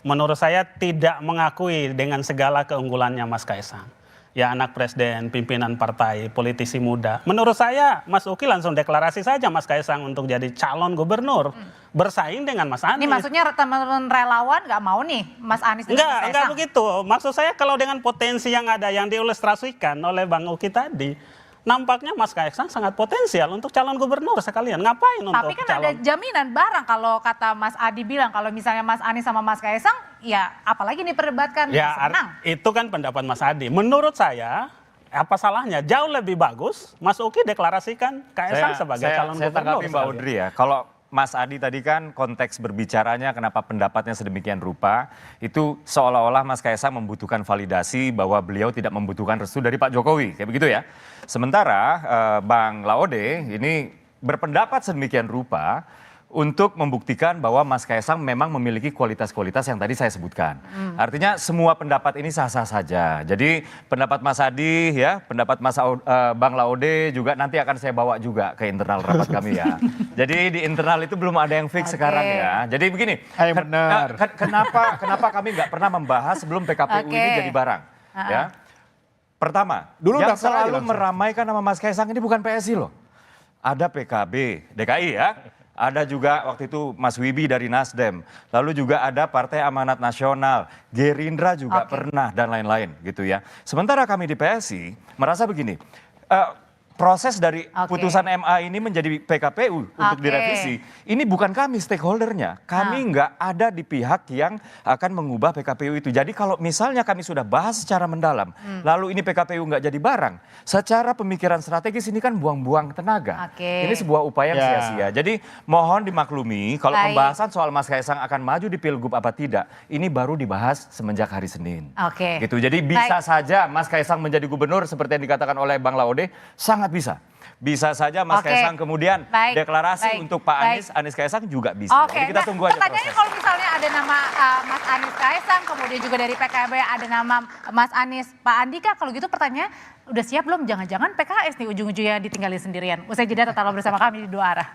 Speaker 12: menurut saya tidak mengakui dengan segala keunggulannya Mas Kaisang. Ya anak presiden, pimpinan partai, politisi muda. Menurut saya Mas Uki langsung deklarasi saja Mas Kaisang untuk jadi calon gubernur. Bersaing dengan Mas Anies.
Speaker 4: Ini maksudnya teman-teman relawan nggak mau nih Mas Anies dengan Mas Kaisang?
Speaker 12: Enggak begitu. Maksud saya kalau dengan potensi yang ada yang diilustrasikan oleh Bang Uki tadi, nampaknya Mas Kaisang sangat potensial untuk calon gubernur sekalian. Ngapain untuk calon?
Speaker 4: Tapi kan ada jaminan barang kalau kata Mas Adi bilang kalau misalnya Mas Anies sama Mas Kaisang, ya apalagi diperdebatkan senang.
Speaker 12: Itu kan pendapat Mas Adi. Menurut saya, apa salahnya? Jauh lebih bagus Mas Uki deklarasikan Kaisang sebagai calon gubernur.
Speaker 13: Saya tanggapi Mbak Audrey ya. Kalau Mas Adi tadi kan konteks berbicaranya kenapa pendapatnya sedemikian rupa, itu seolah-olah Mas Kaisang membutuhkan validasi bahwa beliau tidak membutuhkan restu dari Pak Jokowi, kayak begitu ya. Sementara Bang Laude ini berpendapat sedemikian rupa untuk membuktikan bahwa Mas Kaisang memang memiliki kualitas-kualitas yang tadi saya sebutkan. Artinya semua pendapat ini sah-sah saja. Jadi pendapat Mas Adi ya, pendapat Bang Laude juga nanti akan saya bawa juga ke internal rapat kami ya. Jadi di internal itu belum ada yang fix sekarang ya. Jadi begini, kenapa kami nggak pernah membahas sebelum PKPU ini jadi barang? Ya. Pertama,
Speaker 10: dulu
Speaker 13: yang selalu meramaikan nama Mas Kaisang ini bukan PSI loh. Ada PKB, DKI ya. Ada juga waktu itu Mas Wibi dari Nasdem. Lalu juga ada Partai Amanat Nasional, Gerindra juga pernah dan lain-lain gitu ya. Sementara kami di PSI merasa begini, proses dari putusan MA ini menjadi PKPU untuk direvisi, ini bukan kami stakeholdernya. Kami nggak ada di pihak yang akan mengubah PKPU itu. Jadi kalau misalnya kami sudah bahas secara mendalam, lalu ini PKPU nggak jadi barang, secara pemikiran strategis ini kan buang-buang tenaga. Ini sebuah upaya yang sia-sia. Jadi mohon dimaklumi kalau pembahasan soal Mas Kaisang akan maju di Pilgub apa tidak, ini baru dibahas semenjak hari Senin. Gitu. Jadi bisa saja Mas Kaisang menjadi gubernur seperti yang dikatakan oleh Bang Laude, sangat bisa. Bisa saja Mas Kaisang kemudian deklarasi untuk Pak Anies Kaisang juga bisa. Jadi kita tunggu aja
Speaker 4: pertanyaannya kalau misalnya ada nama Mas Anies Kaisang, kemudian juga dari PKB ada nama Mas Anies Pak Andika, kalau gitu pertanyaannya udah siap belum? Jangan-jangan PKS nih ujung-ujungnya ditinggalin sendirian. Usai jeda tetaplah bersama kami di Dua Arah.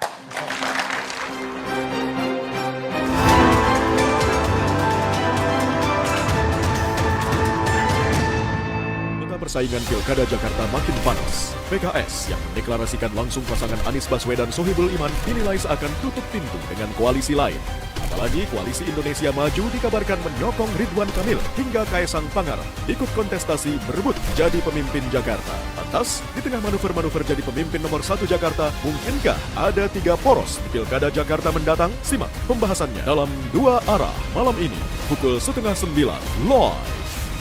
Speaker 16: Persaingan Pilkada Jakarta makin panas. PKS yang mendeklarasikan langsung pasangan Anies Baswedan Sohibul Iman dinilai seakan tutup pintu dengan koalisi lain. Apalagi koalisi Indonesia Maju dikabarkan menyokong Ridwan Kamil hingga Kaisang Pangarep ikut kontestasi berebut jadi pemimpin Jakarta. Lantas, di tengah manuver-manuver jadi pemimpin nomor 1 Jakarta, mungkinkah ada 3 poros di Pilkada Jakarta mendatang? Simak pembahasannya dalam Dua Arah malam ini pukul 8:30 live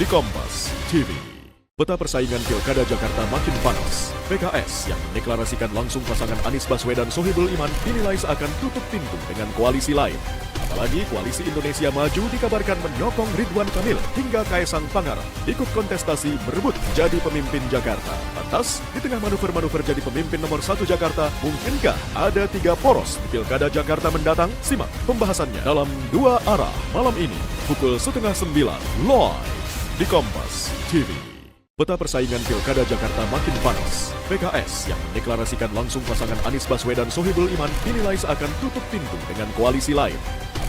Speaker 16: di Kompas TV. Peta persaingan Pilkada Jakarta makin panas. PKS yang mendeklarasikan langsung pasangan Anies Baswedan Sohibul Iman dinilai seakan tutup pintu dengan koalisi lain. Apalagi Koalisi Indonesia Maju dikabarkan menyokong Ridwan Kamil hingga Kaesang Pangarep ikut kontestasi berebut jadi pemimpin Jakarta. Lantas, di tengah manuver-manuver jadi pemimpin nomor 1 Jakarta, mungkinkah ada 3 poros di Pilkada Jakarta mendatang? Simak pembahasannya dalam 2 arah malam ini, pukul 8:30 live di Kompas TV. Peta persaingan Pilkada Jakarta makin panas. PKS yang mendeklarasikan langsung pasangan Anies Baswedan Sohibul Iman dinilai seakan tutup pintu dengan koalisi lain.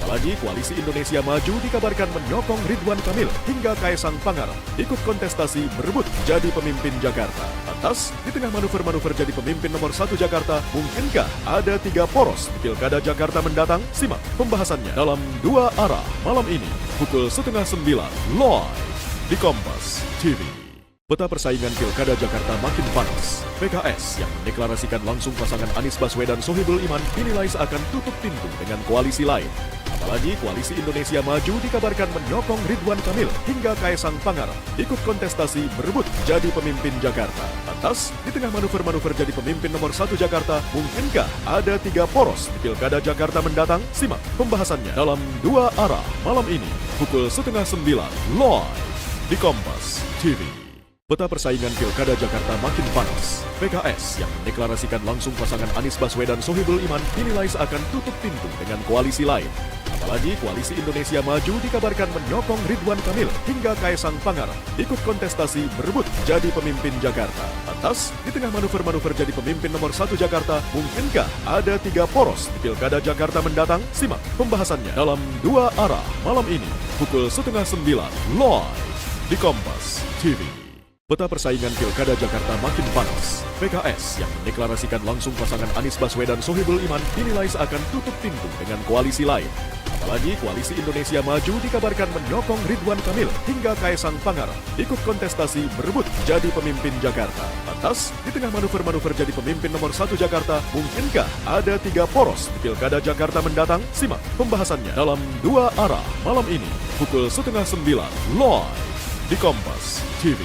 Speaker 16: Apalagi Koalisi Indonesia Maju dikabarkan menyokong Ridwan Kamil hingga Kaesang Pangarep ikut kontestasi berebut jadi pemimpin Jakarta. Lantas, di tengah manuver-manuver jadi pemimpin nomor 1 Jakarta, mungkinkah ada 3 poros di Pilkada Jakarta mendatang? Simak pembahasannya dalam 2 arah malam ini, pukul 8:30 live di Kompas TV. Peta persaingan Pilkada Jakarta makin panas. PKS yang mendeklarasikan langsung pasangan Anies Baswedan Sohibul Iman dinilai seakan tutup pintu dengan koalisi lain. Apalagi Koalisi Indonesia Maju dikabarkan menyokong Ridwan Kamil hingga Kaesang Pangarep ikut kontestasi berebut jadi pemimpin Jakarta. Lantas, di tengah manuver-manuver jadi pemimpin nomor 1 Jakarta, mungkinkah ada 3 poros di Pilkada Jakarta mendatang? Simak pembahasannya dalam 2 arah malam ini, pukul 8:30 live di Kompas TV. Peta persaingan Pilkada Jakarta makin panas. PKS yang mendeklarasikan langsung pasangan Anies Baswedan Sohibul Iman dinilai seakan tutup pintu dengan koalisi lain. Apalagi Koalisi Indonesia Maju dikabarkan menyokong Ridwan Kamil hingga Kaesang Pangarep ikut kontestasi berebut jadi pemimpin Jakarta. Lantas, di tengah manuver-manuver jadi pemimpin nomor 1 Jakarta, mungkinkah ada 3 poros di Pilkada Jakarta mendatang? Simak pembahasannya dalam 2 arah malam ini, pukul 8:30 live di Kompas TV. Peta persaingan Pilkada Jakarta makin panas. PKS yang mendeklarasikan langsung pasangan Anies Baswedan Sohibul Iman dinilai seakan tutup pintu dengan koalisi lain. Apalagi Koalisi Indonesia Maju dikabarkan menyokong Ridwan Kamil hingga Kaesang Pangarep ikut kontestasi berebut jadi pemimpin Jakarta. Lantas, di tengah manuver-manuver jadi pemimpin nomor 1 Jakarta, mungkinkah ada 3 poros di Pilkada Jakarta mendatang? Simak pembahasannya dalam 2 arah malam ini, pukul 8:30 live di Kompas TV.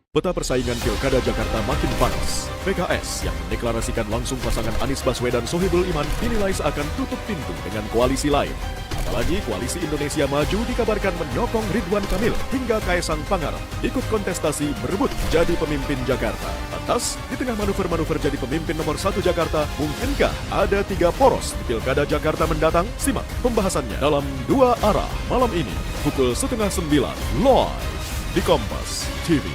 Speaker 16: Peta persaingan Pilkada Jakarta makin panas. PKS yang mendeklarasikan langsung pasangan Anies Baswedan Sohibul Iman dinilai seakan tutup pintu dengan koalisi lain. Apalagi Koalisi Indonesia Maju dikabarkan menyokong Ridwan Kamil hingga Kaesang Pangarep ikut kontestasi berebut jadi pemimpin Jakarta. Lantas, di tengah manuver-manuver jadi pemimpin nomor 1 Jakarta, mungkinkah ada 3 poros di Pilkada Jakarta mendatang? Simak pembahasannya dalam 2 arah malam ini, pukul 8:30 live di Kompas TV.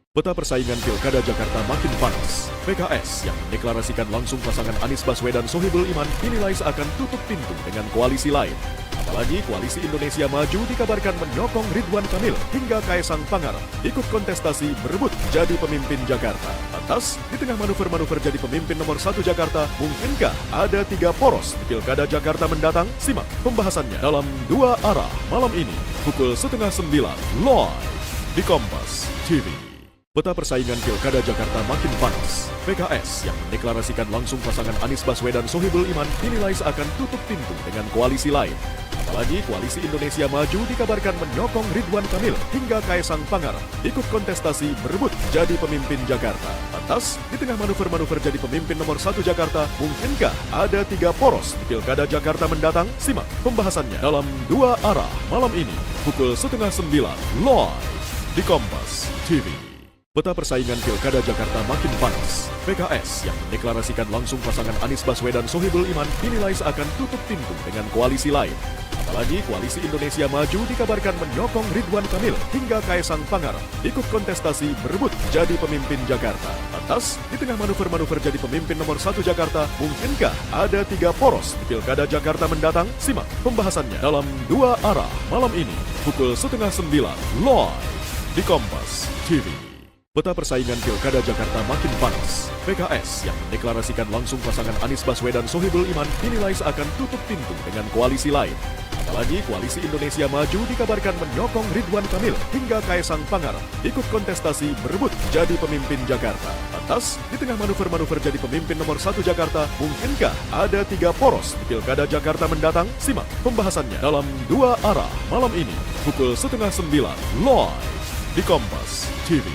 Speaker 16: Peta persaingan Pilkada Jakarta makin panas. PKS yang mendeklarasikan langsung pasangan Anies Baswedan Sohibul Iman dinilai seakan tutup pintu dengan koalisi lain. Apalagi Koalisi Indonesia Maju dikabarkan menyokong Ridwan Kamil hingga Kaesang Pangarep ikut kontestasi berebut jadi pemimpin Jakarta. Lantas, di tengah manuver-manuver jadi pemimpin nomor 1 Jakarta, mungkinkah ada 3 poros di Pilkada Jakarta mendatang? Simak pembahasannya dalam 2 arah malam ini, pukul 8:30 live di Kompas TV. Peta persaingan Pilkada Jakarta makin panas. PKS yang mendeklarasikan langsung pasangan Anies Baswedan Sohibul Iman dinilai seakan tutup pintu dengan koalisi lain. Apalagi Koalisi Indonesia Maju dikabarkan menyokong Ridwan Kamil hingga Kaesang Pangarep ikut kontestasi berebut jadi pemimpin Jakarta. Lantas, di tengah manuver-manuver jadi pemimpin nomor 1 Jakarta, mungkinkah ada 3 poros di Pilkada Jakarta mendatang? Simak pembahasannya dalam 2 arah malam ini, pukul 8:30 live di Kompas TV. Peta persaingan Pilkada Jakarta makin panas. PKS yang mendeklarasikan langsung pasangan Anies Baswedan Sohibul Iman dinilai seakan tutup pintu dengan koalisi lain. Apalagi Koalisi Indonesia Maju dikabarkan menyokong Ridwan Kamil hingga Kaesang Pangarep ikut kontestasi berebut jadi pemimpin Jakarta. Lantas, di tengah manuver-manuver jadi pemimpin nomor 1 Jakarta, mungkinkah ada 3 poros di Pilkada Jakarta mendatang? Simak pembahasannya dalam 2 arah malam ini, pukul 8:30 live di Kompas TV. Peta persaingan Pilkada Jakarta makin panas. PKS yang mendeklarasikan langsung pasangan Anies Baswedan Sohibul Iman dinilai seakan tutup pintu dengan koalisi lain. Apalagi Koalisi Indonesia Maju dikabarkan menyokong Ridwan Kamil hingga Kaesang Pangarep ikut kontestasi berebut jadi pemimpin Jakarta. Lantas, di tengah manuver-manuver jadi pemimpin nomor 1 Jakarta, mungkinkah ada 3 poros di Pilkada Jakarta mendatang? Simak pembahasannya dalam 2 arah malam ini, pukul 8:30 live di Kompas TV.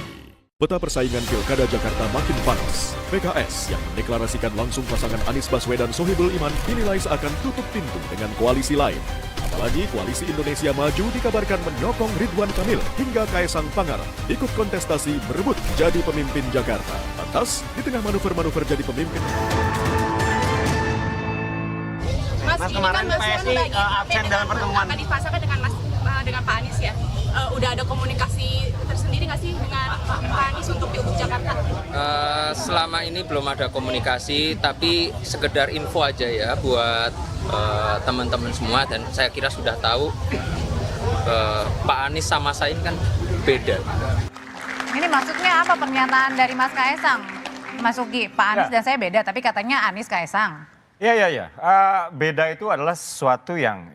Speaker 16: Peta persaingan Pilkada Jakarta makin panas. PKS yang mendeklarasikan langsung pasangan Anies Baswedan Sohibul Iman dinilai seakan tutup pintu dengan koalisi lain. Apalagi Koalisi Indonesia Maju dikabarkan menyokong Ridwan Kamil hingga Kaesang Pangarep ikut kontestasi berebut jadi pemimpin Jakarta. Lantas, di tengah manuver-manuver jadi pemimpin.
Speaker 17: Mas, kemarin PSI absen dalam pertemuan. Akan dipasangkan dengan Pak Anies ya. Udah ada komunikasi tersendiri nggak sih dengan Pak Anies untuk Pilgub Jakarta?
Speaker 18: Selama ini belum ada komunikasi, tapi sekedar info aja ya buat teman-teman semua, dan saya kira sudah tahu Pak Anies sama saya ini kan beda.
Speaker 4: Ini maksudnya apa pernyataan dari Mas Kaesang? Mas Uki, Pak Anies dan saya beda, tapi katanya Anies Kaesang.
Speaker 13: Iya. Beda itu adalah sesuatu yang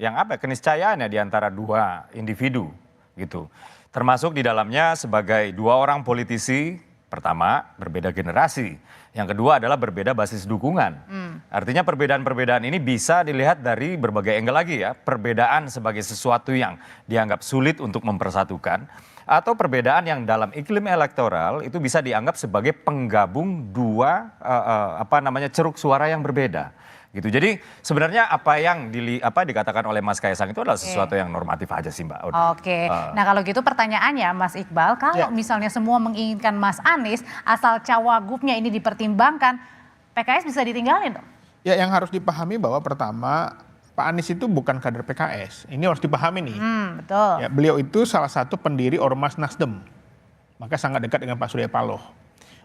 Speaker 13: apa? Keniscayaannya di antara dua individu gitu. Termasuk di dalamnya sebagai dua orang politisi, pertama berbeda generasi, yang kedua adalah berbeda basis dukungan. Artinya perbedaan-perbedaan ini bisa dilihat dari berbagai angle lagi ya. Perbedaan sebagai sesuatu yang dianggap sulit untuk mempersatukan, atau perbedaan yang dalam iklim elektoral itu bisa dianggap sebagai penggabung dua ceruk suara yang berbeda. Gitu. Jadi sebenarnya apa yang dikatakan oleh Mas Kaesang itu adalah sesuatu yang normatif aja sih Mbak.
Speaker 4: Oke. Nah kalau gitu pertanyaannya Mas Iqbal, kalau misalnya semua menginginkan Mas Anies, asal cawagupnya ini dipertimbangkan, PKS bisa ditinggalin dong?
Speaker 10: Ya, yang harus dipahami bahwa pertama Pak Anies itu bukan kader PKS. Ini harus dipahami nih.
Speaker 4: Betul.
Speaker 10: Ya, beliau itu salah satu pendiri Ormas Nasdem. Maka sangat dekat dengan Pak Surya Paloh.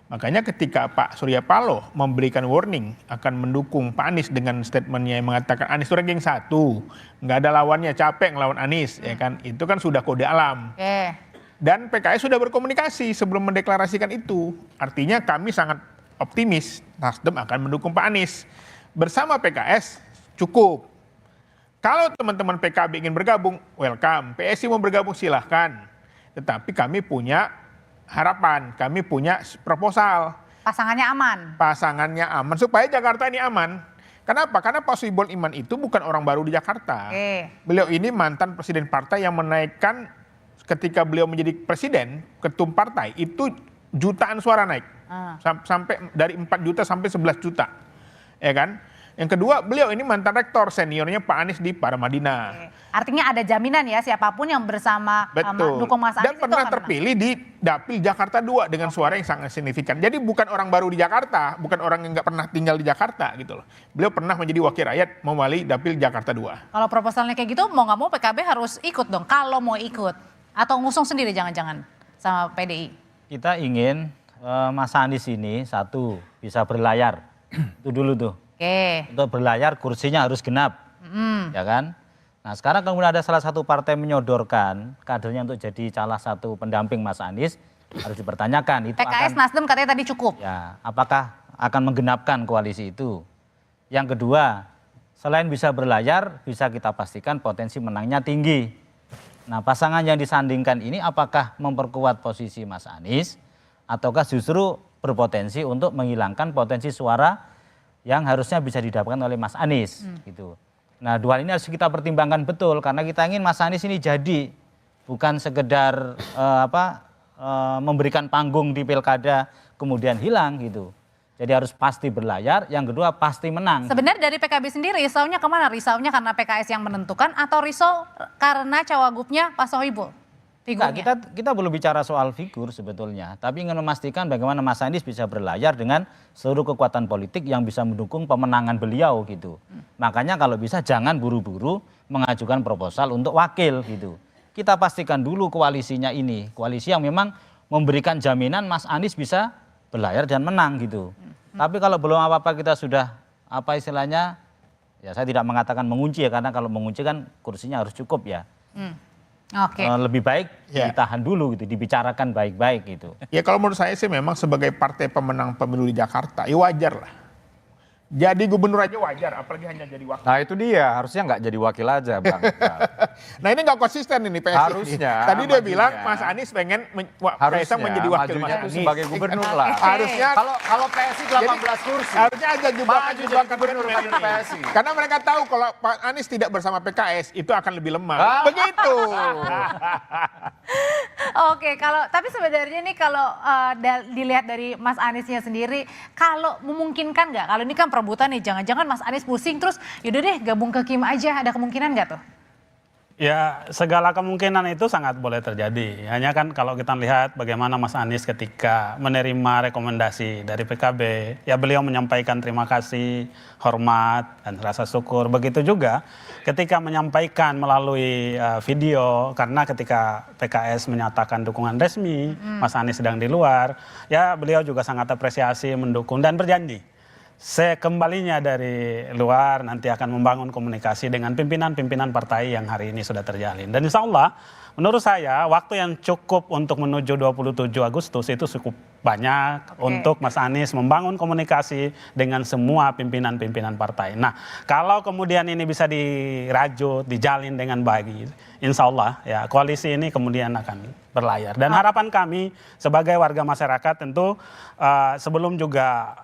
Speaker 10: Makanya ketika Pak Surya Paloh memberikan warning akan mendukung Pak Anies dengan statementnya yang mengatakan Anies itu ranking 1, nggak ada lawannya, capek ngelawan Anies, ya kan? Itu kan sudah kode alam. Dan PKS sudah berkomunikasi sebelum mendeklarasikan itu. Artinya kami sangat optimis Nasdem akan mendukung Pak Anies. Bersama PKS cukup. Kalau teman-teman PKB ingin bergabung, welcome. PSI mau bergabung silahkan. Tetapi kami punya harapan, kami punya proposal.
Speaker 4: Pasangannya aman.
Speaker 10: Pasangannya aman, supaya Jakarta ini aman. Kenapa? Karena Pak Sohibul Iman itu bukan orang baru di Jakarta. Beliau ini mantan presiden partai yang menaikkan ketika beliau menjadi presiden, ketum partai, itu jutaan suara naik. Sampai dari 4 juta sampai 11 juta. Ya kan? Yang kedua, beliau ini mantan rektor seniornya Pak Anies di Paramadina.
Speaker 4: Artinya ada jaminan ya siapapun yang bersama dukung Mas Anies.
Speaker 10: Dan pernah terpilih di Dapil Jakarta 2 dengan suara yang sangat signifikan. Jadi bukan orang baru di Jakarta, bukan orang yang nggak pernah tinggal di Jakarta gitu loh. Beliau pernah menjadi wakil rakyat mewakili Dapil Jakarta 2.
Speaker 4: Kalau proposalnya kayak gitu, mau nggak mau PKB harus ikut dong. Kalau mau ikut atau ngusung sendiri jangan-jangan sama PDI.
Speaker 11: Kita ingin Mas Anies ini satu bisa berlayar, itu dulu tuh. Untuk berlayar kursinya harus genap, ya kan? Nah sekarang kemudian ada salah satu partai menyodorkan kadernya untuk jadi salah satu pendamping Mas Anies, harus dipertanyakan. Itu
Speaker 4: PKS, Nasdem katanya tadi cukup.
Speaker 11: Ya, apakah akan menggenapkan koalisi itu? Yang kedua, selain bisa berlayar, bisa kita pastikan potensi menangnya tinggi. Nah pasangan yang disandingkan ini apakah memperkuat posisi Mas Anies, ataukah justru berpotensi untuk menghilangkan potensi suara yang harusnya bisa didapatkan oleh Mas Anies gitu. Nah dua hal ini harus kita pertimbangkan betul karena kita ingin Mas Anies ini jadi bukan sekedar memberikan panggung di pilkada kemudian hilang gitu. Jadi harus pasti berlayar, yang kedua pasti menang.
Speaker 4: Sebenarnya dari PKB sendiri risaunya kemana? Risaunya karena PKS yang menentukan atau risau karena cawagupnya Pak Sohibul?
Speaker 11: Nah, kita belum bicara soal figur sebetulnya, tapi ingin memastikan bagaimana Mas Anies bisa berlayar dengan seluruh kekuatan politik yang bisa mendukung pemenangan beliau gitu. Makanya kalau bisa jangan buru-buru mengajukan proposal untuk wakil gitu. Kita pastikan dulu koalisinya ini, koalisi yang memang memberikan jaminan Mas Anies bisa berlayar dan menang gitu. Tapi kalau belum apa-apa kita sudah istilahnya, ya saya tidak mengatakan mengunci ya, karena kalau mengunci kan kursinya harus cukup ya. Lebih baik ditahan dulu gitu, dibicarakan baik-baik gitu.
Speaker 10: Ya kalau menurut saya sih memang sebagai partai pemenang pemilu di Jakarta, ya wajar lah. Jadi gubernur aja wajar, apalagi hanya jadi wakil.
Speaker 13: Nah itu dia, harusnya nggak jadi wakil aja Bang.
Speaker 10: Nah ini nggak konsisten ini PSI.
Speaker 13: Harusnya.
Speaker 10: Tadi dia bilang Mas Anies pengen Kaesang menjadi wakil Mas Anies.
Speaker 13: Sebagai gubernur lah.
Speaker 10: Harusnya.
Speaker 13: Kalau PSI 18 kursi.
Speaker 10: Harusnya ada jebakan
Speaker 13: gubernur PSI.
Speaker 10: Karena mereka tahu kalau Pak Anies tidak bersama PKS itu akan lebih lemah. Begitu.
Speaker 4: Oke, tapi sebenarnya nih kalau dilihat dari Mas Aniesnya sendiri, kalau memungkinkan nggak? Kalau ini kan perebutan nih, jangan-jangan Mas Anies pusing terus, yaudah deh gabung ke Kim aja, ada kemungkinan nggak tuh?
Speaker 12: Ya, segala kemungkinan itu sangat boleh terjadi. Hanya kan kalau kita lihat bagaimana Mas Anies ketika menerima rekomendasi dari PKB, ya beliau menyampaikan terima kasih, hormat, dan rasa syukur. Begitu juga ketika menyampaikan melalui video, karena ketika PKS menyatakan dukungan resmi, Mas Anies sedang di luar, ya beliau juga sangat apresiasi, mendukung, dan berjanji. Sekembalinya dari luar nanti akan membangun komunikasi dengan pimpinan-pimpinan partai yang hari ini sudah terjalin. Dan insya Allah menurut saya waktu yang cukup untuk menuju 27 Agustus itu cukup banyak untuk Mas Anies membangun komunikasi dengan semua pimpinan-pimpinan partai. Nah kalau kemudian ini bisa dirajut, dijalin dengan baik, insya Allah ya koalisi ini kemudian akan berlayar. Dan harapan kami sebagai warga masyarakat tentu sebelum juga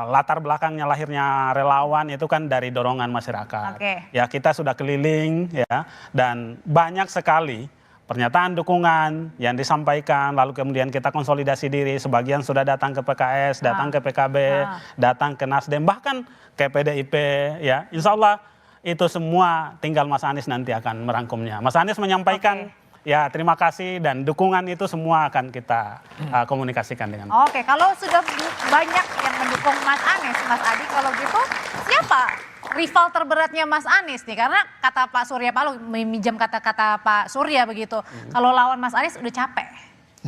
Speaker 12: latar belakangnya lahirnya relawan itu kan dari dorongan masyarakat. Ya kita sudah keliling ya dan banyak sekali pernyataan dukungan yang disampaikan, lalu kemudian kita konsolidasi diri, sebagian sudah datang ke PKS, datang ke PKB, datang ke Nasdem, bahkan ke PDIP ya. Insya Allah itu semua tinggal Mas Anies nanti akan merangkumnya. Mas Anies menyampaikan ya terima kasih dan dukungan itu semua akan kita komunikasikan dengan.
Speaker 4: Oke, kalau sudah banyak yang mendukung Mas Anies, Mas Adi, kalau gitu siapa rival terberatnya Mas Anies nih? Karena kata Pak Surya Paloh, meminjam kata-kata Pak Surya begitu, kalau lawan Mas Anies udah capek.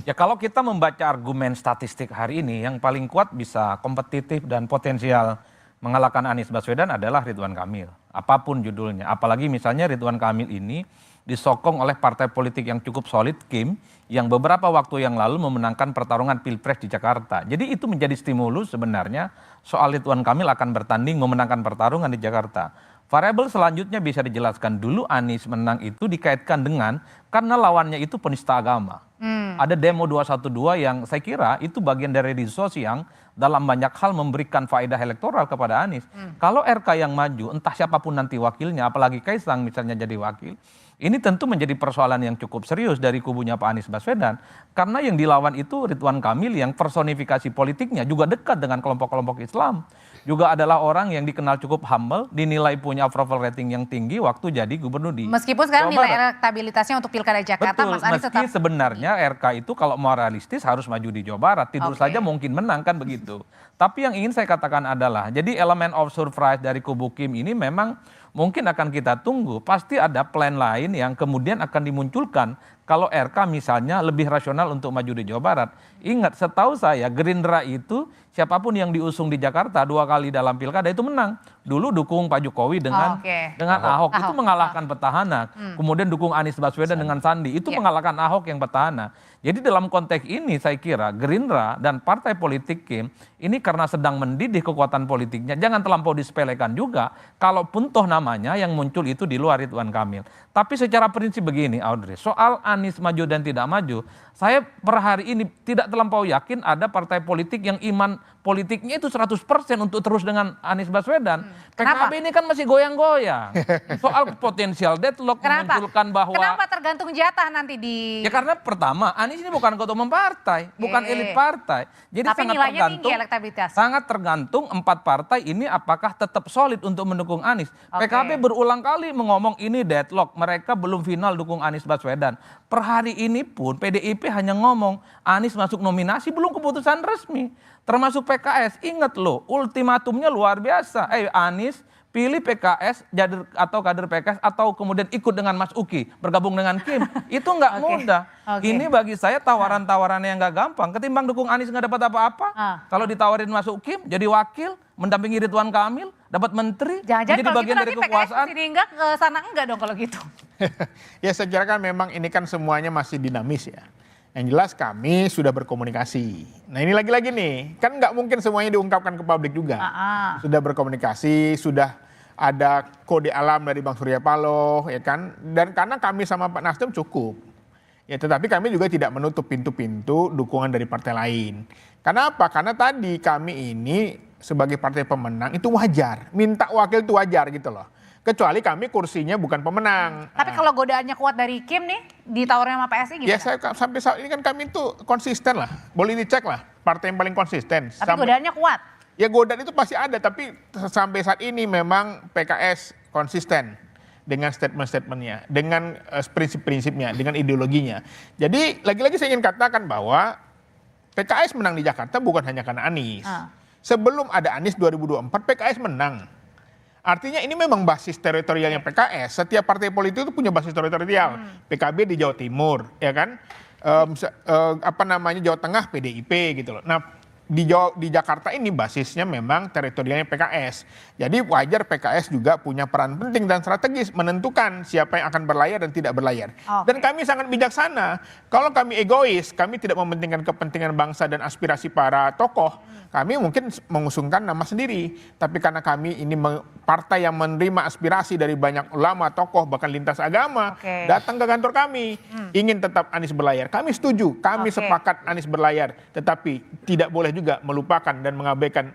Speaker 15: Ya kalau kita membaca argumen statistik hari ini, yang paling kuat bisa kompetitif dan potensial mengalahkan Anies Baswedan adalah Ridwan Kamil. Apapun judulnya, apalagi misalnya Ridwan Kamil ini disokong oleh partai politik yang cukup solid, Kim, yang beberapa waktu yang lalu memenangkan pertarungan Pilpres di Jakarta. Jadi itu menjadi stimulus sebenarnya soal Ridwan Kamil akan bertanding memenangkan pertarungan di Jakarta. Variabel selanjutnya bisa dijelaskan dulu Anies menang itu dikaitkan dengan karena lawannya itu penista agama. Ada demo 212 yang saya kira itu bagian dari resource yang dalam banyak hal memberikan faedah elektoral kepada Anies. Kalau RK yang maju, entah siapapun nanti wakilnya, apalagi Kaisang misalnya jadi wakil, ini tentu menjadi persoalan yang cukup serius dari kubunya Pak Anies Baswedan. Karena yang dilawan itu Ridwan Kamil yang personifikasi politiknya juga dekat dengan kelompok-kelompok Islam. Juga adalah orang yang dikenal cukup humble, dinilai punya approval rating yang tinggi waktu jadi gubernur di
Speaker 4: Meskipun sekarang nilai elektabilitasnya untuk Pilkada Jakarta,
Speaker 15: betul,
Speaker 4: Mas Anies
Speaker 15: meski
Speaker 4: tetap.
Speaker 15: sebenarnya RK itu kalau mau realistis harus maju di Jawa Barat. Tidur saja mungkin menang kan begitu. Tapi yang ingin saya katakan adalah, jadi elemen of surprise dari kubu Kim ini memang mungkin akan kita tunggu. Pasti ada plan lain yang kemudian akan dimunculkan kalau RK misalnya lebih rasional untuk maju di Jawa Barat. Ingat, setahu saya Gerindra itu siapapun yang diusung di Jakarta 2 kali dalam pilkada itu menang. Dulu dukung Pak Jokowi dengan Ahok itu mengalahkan petahana. Kemudian dukung Anies Baswedan dengan Sandi itu mengalahkan Ahok yang petahana. Jadi dalam konteks ini saya kira Gerindra dan partai politik Kim ini karena sedang mendidih kekuatan politiknya, jangan terlampau disepelekan juga. Kalaupun toh namanya yang muncul itu di luar Ridwan Kamil. Tapi secara prinsip begini Audrey, soal Anies maju dan tidak maju, saya per hari ini tidak terlampau yakin ada partai politik yang iman politiknya itu 100% untuk terus dengan Anies Baswedan. PKB ini kan masih goyang-goyang. Soal potensial deadlock memunculkan bahwa...
Speaker 4: Kenapa tergantung jatah nanti di...
Speaker 15: Ya karena pertama, Anies ini bukan ketua umum partai, bukan elit partai. Jadi
Speaker 4: tapi
Speaker 15: sangat
Speaker 4: nilainya
Speaker 15: tergantung,
Speaker 4: tinggi elektabilitas.
Speaker 15: sangat tergantung 4 partai ini apakah tetap solid untuk mendukung Anies. PKB berulang kali mengomong ini deadlock, mereka belum final dukung Anies Baswedan. Per hari ini pun PDIP hanya ngomong Anies masuk nominasi belum keputusan resmi. Termasuk PKS, ingat loh ultimatumnya luar biasa. Anies pilih PKS atau kader PKS atau kemudian ikut dengan Mas Uki bergabung dengan Kim. Itu nggak mudah. Ini bagi saya tawaran-tawaran yang nggak gampang. Ketimbang dukung Anies nggak dapat apa-apa. Kalau ditawarin masuk Kim jadi wakil, mendampingi Ridwan Kamil, dapat menteri,
Speaker 4: Jangan-jangan
Speaker 15: jadi
Speaker 4: kalau
Speaker 15: bagian
Speaker 4: gitu
Speaker 15: dari
Speaker 4: nanti
Speaker 15: kekuasaan.
Speaker 4: PKS sini enggak, ke sana enggak dong kalau gitu.
Speaker 10: Ya saya kira kan memang ini kan semuanya masih dinamis ya. Yang jelas kami sudah berkomunikasi. Nah ini lagi-lagi nih, kan nggak mungkin semuanya diungkapkan ke publik juga. Sudah berkomunikasi, sudah ada kode alam dari Bang Surya Paloh, ya kan. Dan karena kami sama Pak Nasdem cukup. Ya tetapi kami juga tidak menutup pintu-pintu dukungan dari partai lain. Karena apa? Karena tadi kami ini sebagai partai pemenang itu wajar. Minta wakil itu wajar gitu loh. Kecuali kami kursinya bukan pemenang.
Speaker 4: Tapi kalau godaannya kuat dari Kim nih, ditawarin sama PSI gimana?
Speaker 10: Ya sampai saat ini kan kami itu konsisten lah. Boleh dicek lah, partai yang paling konsisten.
Speaker 4: Tapi godaannya kuat?
Speaker 10: Ya godaan itu pasti ada, tapi sampai saat ini memang PKS konsisten dengan statement-statementnya, dengan prinsip-prinsipnya, dengan ideologinya. Jadi lagi-lagi saya ingin katakan bahwa PKS menang di Jakarta bukan hanya karena Anies. Sebelum ada Anies 2024, PKS menang. Artinya ini memang basis teritorialnya PKS. Setiap partai politik itu punya basis teritorial. PKB di Jawa Timur, ya kan? Jawa Tengah PDIP gitu loh. Nah, di Jakarta ini basisnya memang teritorialnya PKS. Jadi wajar PKS juga punya peran penting dan strategis menentukan siapa yang akan berlayar dan tidak berlayar. Dan kami sangat bijaksana. Kalau kami egois, kami tidak mementingkan kepentingan bangsa dan aspirasi para tokoh, kami mungkin mengusungkan nama sendiri. Tapi karena kami ini partai yang menerima aspirasi dari banyak ulama, tokoh, bahkan lintas agama, datang ke kantor kami, ingin tetap Anies berlayar. Kami setuju, kami sepakat Anies berlayar. Tetapi tidak boleh juga melupakan dan mengabaikan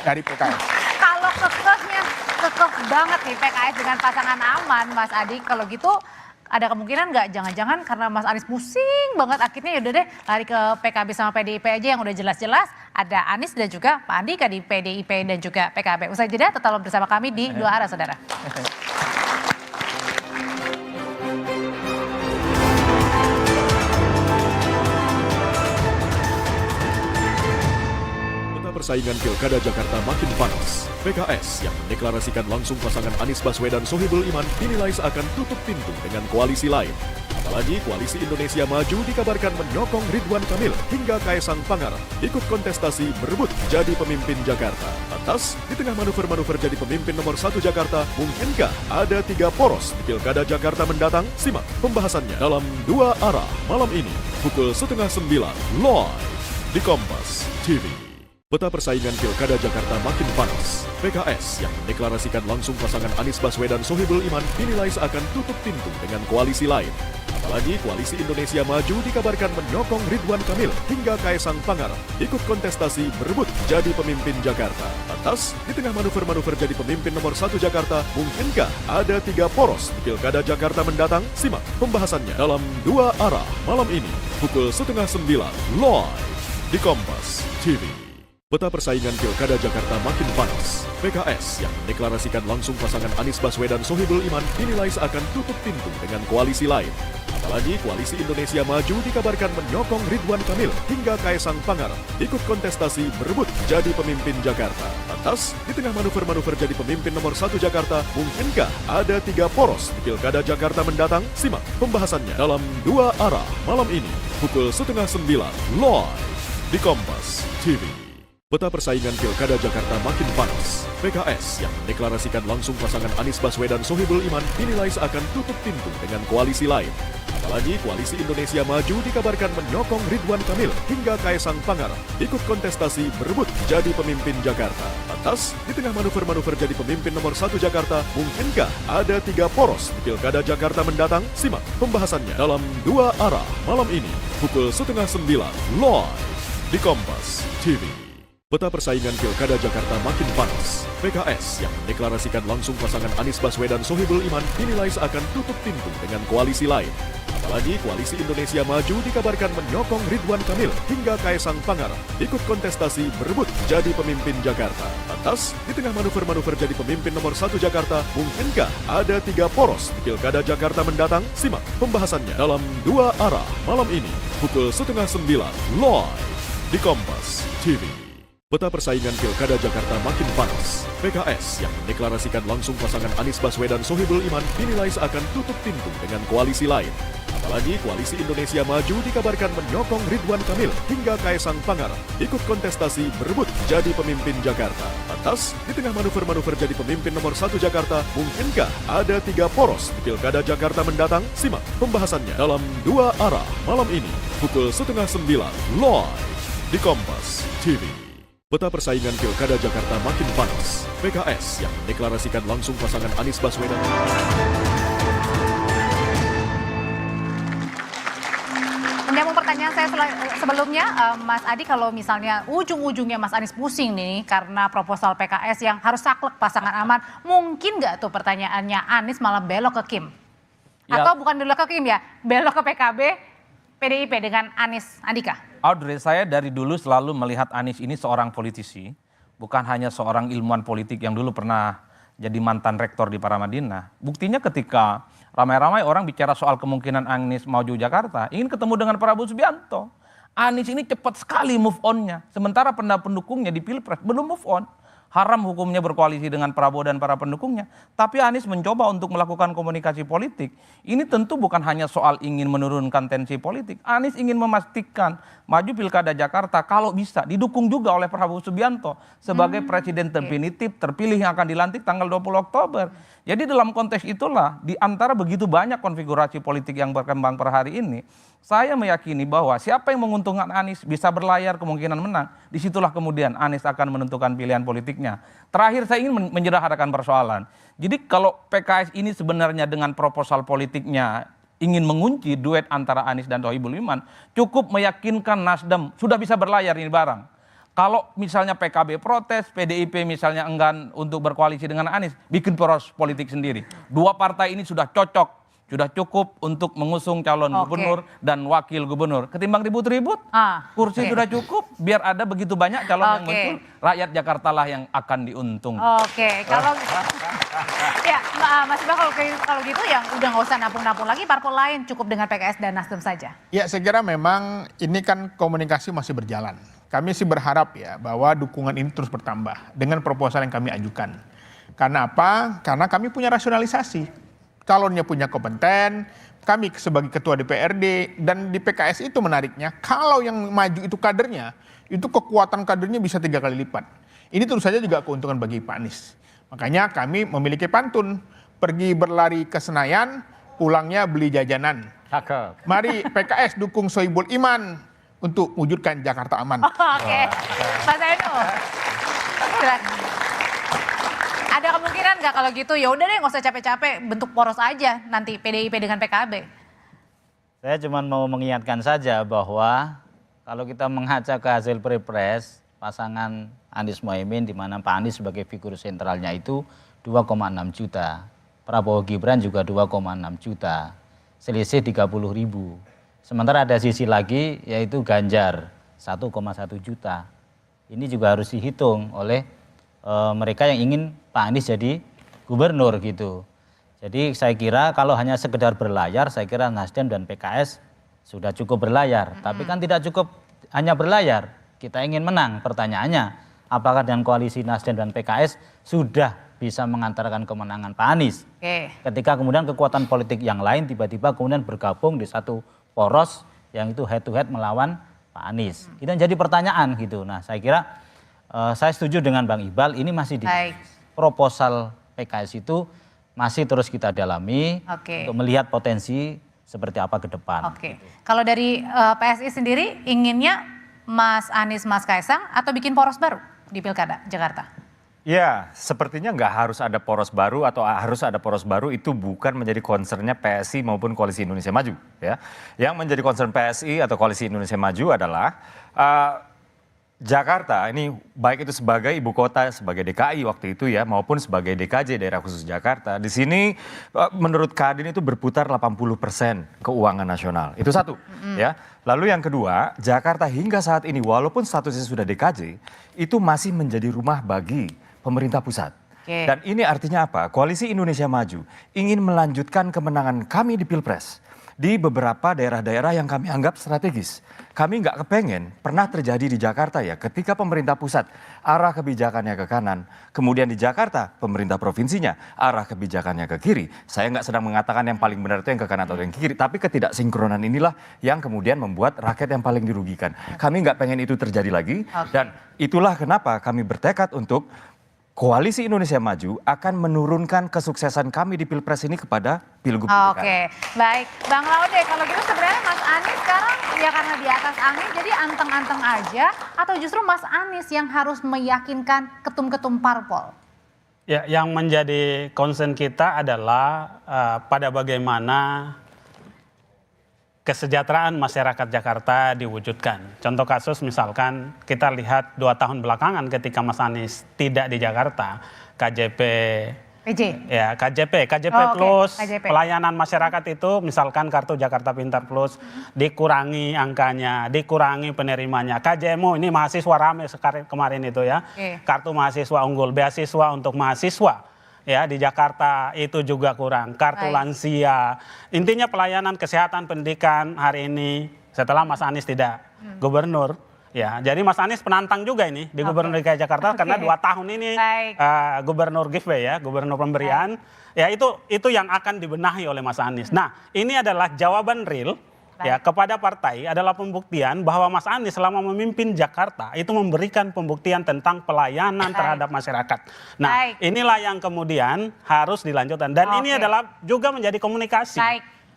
Speaker 10: dari PKS.
Speaker 4: Kalau kekeh banget nih PKS dengan pasangan aman, Mas Adi, kalau gitu ada kemungkinan nggak jangan-jangan karena Mas Anies pusing banget akhirnya yaudah deh lari ke PKB sama PDIP aja yang udah jelas-jelas ada Anies dan juga Pak Andika di PDIP dan juga PKB. Usai jeda tetap bersama kami di Dua Arah, saudara.
Speaker 16: Persaingan Pilkada Jakarta makin panas. PKS yang mendeklarasikan langsung pasangan Anies Baswedan Sohibul Iman dinilai seakan tutup pintu dengan koalisi lain. Apalagi koalisi Indonesia Maju dikabarkan menyokong Ridwan Kamil hingga Kaesang Pangarep ikut kontestasi berebut jadi pemimpin Jakarta. Lantas, di tengah manuver-manuver jadi pemimpin nomor 1 Jakarta, mungkinkah ada 3 poros di Pilkada Jakarta mendatang? Simak pembahasannya dalam Dua Arah malam ini pukul 8:30 live di Kompas TV. Peta persaingan Pilkada Jakarta makin panas. PKS yang mendeklarasikan langsung pasangan Anies Baswedan Sohibul Iman dinilai seakan tutup pintu dengan koalisi lain. Apalagi koalisi Indonesia Maju dikabarkan menyokong Ridwan Kamil hingga Kaesang Pangarep ikut kontestasi berebut jadi pemimpin Jakarta. Lantas, di tengah manuver-manuver jadi pemimpin nomor 1 Jakarta, mungkinkah ada 3 poros di Pilkada Jakarta mendatang? Simak pembahasannya dalam Dua Arah malam ini pukul 8:30 live di Kompas TV. Peta persaingan Pilkada Jakarta makin panas. PKS yang mendeklarasikan langsung pasangan Anies Baswedan Sohibul Iman dinilai seakan tutup pintu dengan koalisi lain. Apalagi koalisi Indonesia Maju dikabarkan menyokong Ridwan Kamil hingga Kaesang Pangarep ikut kontestasi berebut jadi pemimpin Jakarta. Lantas, di tengah manuver-manuver jadi pemimpin nomor 1 Jakarta, mungkinkah ada 3 poros di Pilkada Jakarta mendatang? Simak pembahasannya dalam Dua Arah malam ini pukul 8:30 live di Kompas TV. Peta persaingan Pilkada Jakarta makin panas. PKS yang mendeklarasikan langsung pasangan Anies Baswedan Sohibul Iman dinilai seakan tutup pintu dengan koalisi lain. Apalagi koalisi Indonesia Maju dikabarkan menyokong Ridwan Kamil hingga Kaesang Pangarep ikut kontestasi berebut jadi pemimpin Jakarta. Lantas, di tengah manuver-manuver jadi pemimpin nomor 1 Jakarta, mungkinkah ada 3 poros di Pilkada Jakarta mendatang? Simak pembahasannya dalam Dua Arah malam ini pukul 8:30 live di Kompas TV. Peta persaingan Pilkada Jakarta makin panas. PKS yang mendeklarasikan langsung pasangan Anies Baswedan Sohibul Iman dinilai seakan tutup pintu dengan koalisi lain. Apalagi koalisi Indonesia Maju dikabarkan menyokong Ridwan Kamil hingga Kaesang Pangarep ikut kontestasi berebut jadi pemimpin Jakarta. Lantas, di tengah manuver-manuver jadi pemimpin nomor 1 Jakarta, mungkinkah ada 3 poros di Pilkada Jakarta mendatang? Simak pembahasannya dalam Dua Arah malam ini pukul 8:30 live di Kompas TV. Peta persaingan Pilkada Jakarta makin panas. PKS yang mendeklarasikan langsung pasangan Anies Baswedan Sohibul Iman dinilai seakan tutup pintu dengan koalisi lain. Apalagi koalisi Indonesia Maju dikabarkan menyokong Ridwan Kamil hingga Kaesang Pangarep ikut kontestasi berebut jadi pemimpin Jakarta. Lantas, di tengah manuver-manuver jadi pemimpin nomor 1 Jakarta, mungkinkah ada 3 poros di Pilkada Jakarta mendatang? Simak pembahasannya dalam Dua Arah malam ini pukul 8:30 live di Kompas TV. Peta persaingan Pilkada Jakarta makin panas. PKS yang mendeklarasikan langsung pasangan Anies Baswedan.
Speaker 4: Menyambung pertanyaan saya sebelumnya, Mas Adi, kalau misalnya ujung-ujungnya Mas Anies pusing nih karena proposal PKS yang harus saklek pasangan aman, mungkin nggak tuh pertanyaannya Anies malah belok ke Kim?
Speaker 15: Ya.
Speaker 4: Atau bukan belok ke Kim ya, belok ke PKB, PDIP dengan Anies Andika?
Speaker 15: Audrey, saya dari dulu selalu melihat Anies ini seorang politisi, bukan hanya seorang ilmuwan politik yang dulu pernah jadi mantan rektor di Paramadina. Buktinya ketika ramai-ramai orang bicara soal kemungkinan Anies maju Jakarta, ingin ketemu dengan Prabowo Subianto. Anies ini cepat sekali move on-nya. Sementara pendukungnya di Pilpres belum move on. Haram hukumnya berkoalisi dengan Prabowo dan para pendukungnya. Tapi Anies mencoba untuk melakukan komunikasi politik. Ini tentu bukan hanya soal ingin menurunkan tensi politik. Anies ingin memastikan maju Pilkada Jakarta kalau bisa didukung juga oleh Prabowo Subianto sebagai presiden definitif terpilih yang akan dilantik tanggal 20 Oktober. Jadi dalam konteks itulah di antara begitu banyak konfigurasi politik yang berkembang per hari ini, saya meyakini bahwa siapa yang menguntungkan Anies bisa berlayar kemungkinan menang. Disitulah kemudian Anies akan menentukan pilihan politiknya. Terakhir saya ingin menyederhanakan persoalan. Jadi kalau PKS ini sebenarnya dengan proposal politiknya ingin mengunci duet antara Anies dan Sohibul Iman, cukup meyakinkan Nasdem sudah bisa berlayar ini barang. Kalau misalnya PKB protes, PDIP misalnya enggan untuk berkoalisi dengan Anies, bikin poros politik sendiri. Dua partai ini sudah cocok, sudah cukup untuk mengusung calon gubernur dan wakil gubernur. Ketimbang ribut-ribut, kursi sudah cukup, biar ada begitu banyak calon yang muncul, rakyat Jakarta lah yang akan diuntung.
Speaker 4: Kalau ya Mas Iqbal, kalau gitu yang udah nggak usah nampung-nampung lagi, parpol lain cukup dengan PKS dan Nasdem saja.
Speaker 10: Ya, saya kira memang ini kan komunikasi masih berjalan. Kami sih berharap ya bahwa dukungan ini terus bertambah dengan proposal yang kami ajukan. Karena apa? Karena kami punya rasionalisasi. Calonnya punya kompeten, kami sebagai ketua DPRD, dan di PKS itu menariknya, kalau yang maju itu kadernya, itu kekuatan kadernya bisa 3 kali lipat. Ini tentu saja juga keuntungan bagi Pak Anies. Makanya kami memiliki pantun, pergi berlari ke Senayan, pulangnya beli jajanan.
Speaker 13: Cakep.
Speaker 10: Mari PKS dukung Sohibul Iman untuk wujudkan Jakarta aman.
Speaker 4: Mas Eno, ada kemungkinan nggak kalau gitu ya udah deh nggak usah capek-capek bentuk poros aja nanti PDIP dengan PKB?
Speaker 11: Saya cuma mau mengingatkan saja bahwa kalau kita mengaca ke hasil Pilpres pasangan Anies Mohaimin di mana Pak Anies sebagai figur sentralnya itu 2,6 juta, Prabowo Gibran juga 2,6 juta, selisih 30.000. Sementara ada sisi lagi yaitu Ganjar 1,1 juta. Ini juga harus dihitung oleh mereka yang ingin Pak Anies jadi gubernur gitu. Jadi saya kira kalau hanya sekedar berlayar, saya kira Nasdem dan PKS sudah cukup berlayar. Tapi kan tidak cukup hanya berlayar, kita ingin menang. Pertanyaannya, apakah dengan koalisi Nasdem dan PKS sudah bisa mengantarkan kemenangan Pak Anies? Ketika kemudian kekuatan politik yang lain tiba-tiba kemudian bergabung di satu poros yang itu head to head melawan Pak Anies. Itu yang jadi pertanyaan gitu. Nah saya kira saya setuju dengan Bang Iqbal, ini masih di proposal PKS itu masih terus kita dalami untuk melihat potensi seperti apa ke depan.
Speaker 4: Kalau dari PSI sendiri inginnya Mas Anies, Mas Kaisang atau bikin poros baru di Pilkada Jakarta?
Speaker 13: Ya, sepertinya nggak harus ada poros baru atau harus ada poros baru, itu bukan menjadi concernnya PSI maupun Koalisi Indonesia Maju. Ya, yang menjadi concern PSI atau Koalisi Indonesia Maju adalah Jakarta ini baik itu sebagai ibu kota, sebagai DKI waktu itu ya, maupun sebagai DKJ daerah khusus Jakarta. Di sini menurut Kadin itu berputar 80% keuangan nasional. Itu satu ya. Lalu yang kedua, Jakarta hingga saat ini walaupun statusnya sudah DKJ, itu masih menjadi rumah bagi pemerintah pusat. Dan ini artinya apa? Koalisi Indonesia Maju ingin melanjutkan kemenangan kami di Pilpres di beberapa daerah-daerah yang kami anggap strategis. Kami nggak kepengen pernah terjadi di Jakarta ya, ketika pemerintah pusat arah kebijakannya ke kanan, kemudian di Jakarta pemerintah provinsinya arah kebijakannya ke kiri. Saya nggak sedang mengatakan yang paling benar itu yang ke kanan atau yang ke kiri, tapi ketidaksinkronan inilah yang kemudian membuat rakyat yang paling dirugikan. Kami nggak pengen itu terjadi lagi, dan itulah kenapa kami bertekad untuk Koalisi Indonesia Maju akan menurunkan kesuksesan kami di Pilpres ini kepada Pilgub DKI.
Speaker 4: Baik. Bang Laude, kalau gitu sebenarnya Mas Anies sekarang ya karena di atas angin jadi anteng-anteng aja, atau justru Mas Anies yang harus meyakinkan ketum-ketum parpol?
Speaker 12: Ya, yang menjadi concern kita adalah pada bagaimana kesejahteraan masyarakat Jakarta diwujudkan. Contoh kasus misalkan kita lihat 2 tahun belakangan ketika Mas Anies tidak di Jakarta, KJP Plus, pelayanan masyarakat itu misalkan kartu Jakarta Pintar Plus dikurangi angkanya, dikurangi penerimanya. KJMU ini mahasiswa rame kemarin itu ya, kartu mahasiswa unggul, beasiswa untuk mahasiswa. Ya, di Jakarta itu juga kurang, kartu lansia. Intinya pelayanan kesehatan pendidikan hari ini setelah Mas Anies tidak gubernur. Ya, jadi Mas Anies penantang juga ini di Gubernur DKI Jakarta karena 2 tahun ini gubernur giveaway ya, gubernur pemberian. Ya itu yang akan dibenahi oleh Mas Anies. Nah, ini adalah jawaban real ya kepada partai, adalah pembuktian bahwa Mas Anies selama memimpin Jakarta itu memberikan pembuktian tentang pelayanan terhadap masyarakat. Nah, inilah yang kemudian harus dilanjutkan dan ini adalah juga menjadi komunikasi.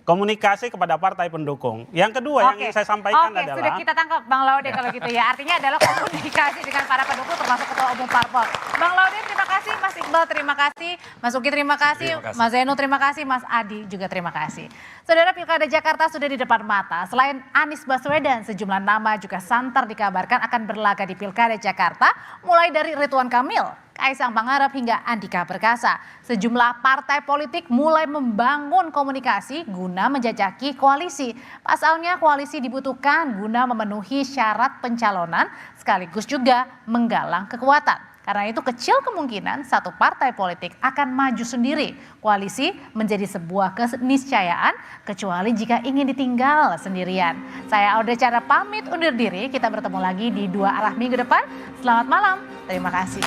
Speaker 12: Komunikasi kepada partai pendukung. Yang kedua yang ingin saya sampaikan adalah...
Speaker 4: Sudah kita tangkap Bang Laude kalau gitu ya. Artinya adalah komunikasi dengan para pendukung termasuk Ketua Umum Parpol. Bang Laude terima kasih, Mas Iqbal terima kasih, Mas Uki terima kasih, Mas Zeno terima kasih, Mas Adi juga terima kasih. Saudara, Pilkada Jakarta sudah di depan mata. Selain Anies Baswedan, sejumlah nama juga santer dikabarkan akan berlaga di Pilkada Jakarta, mulai dari Ridwan Kamil, Kaisang Pangarep hingga Andika Perkasa. Sejumlah partai politik mulai membangun komunikasi guna menjajaki koalisi. Pasalnya koalisi dibutuhkan guna memenuhi syarat pencalonan sekaligus juga menggalang kekuatan. Karena itu kecil kemungkinan satu partai politik akan maju sendiri. Koalisi menjadi sebuah keniscayaan kecuali jika ingin ditinggal sendirian. Saya Aude Cara pamit undur diri. Kita bertemu lagi di 2 Arah minggu depan. Selamat malam. Terima kasih.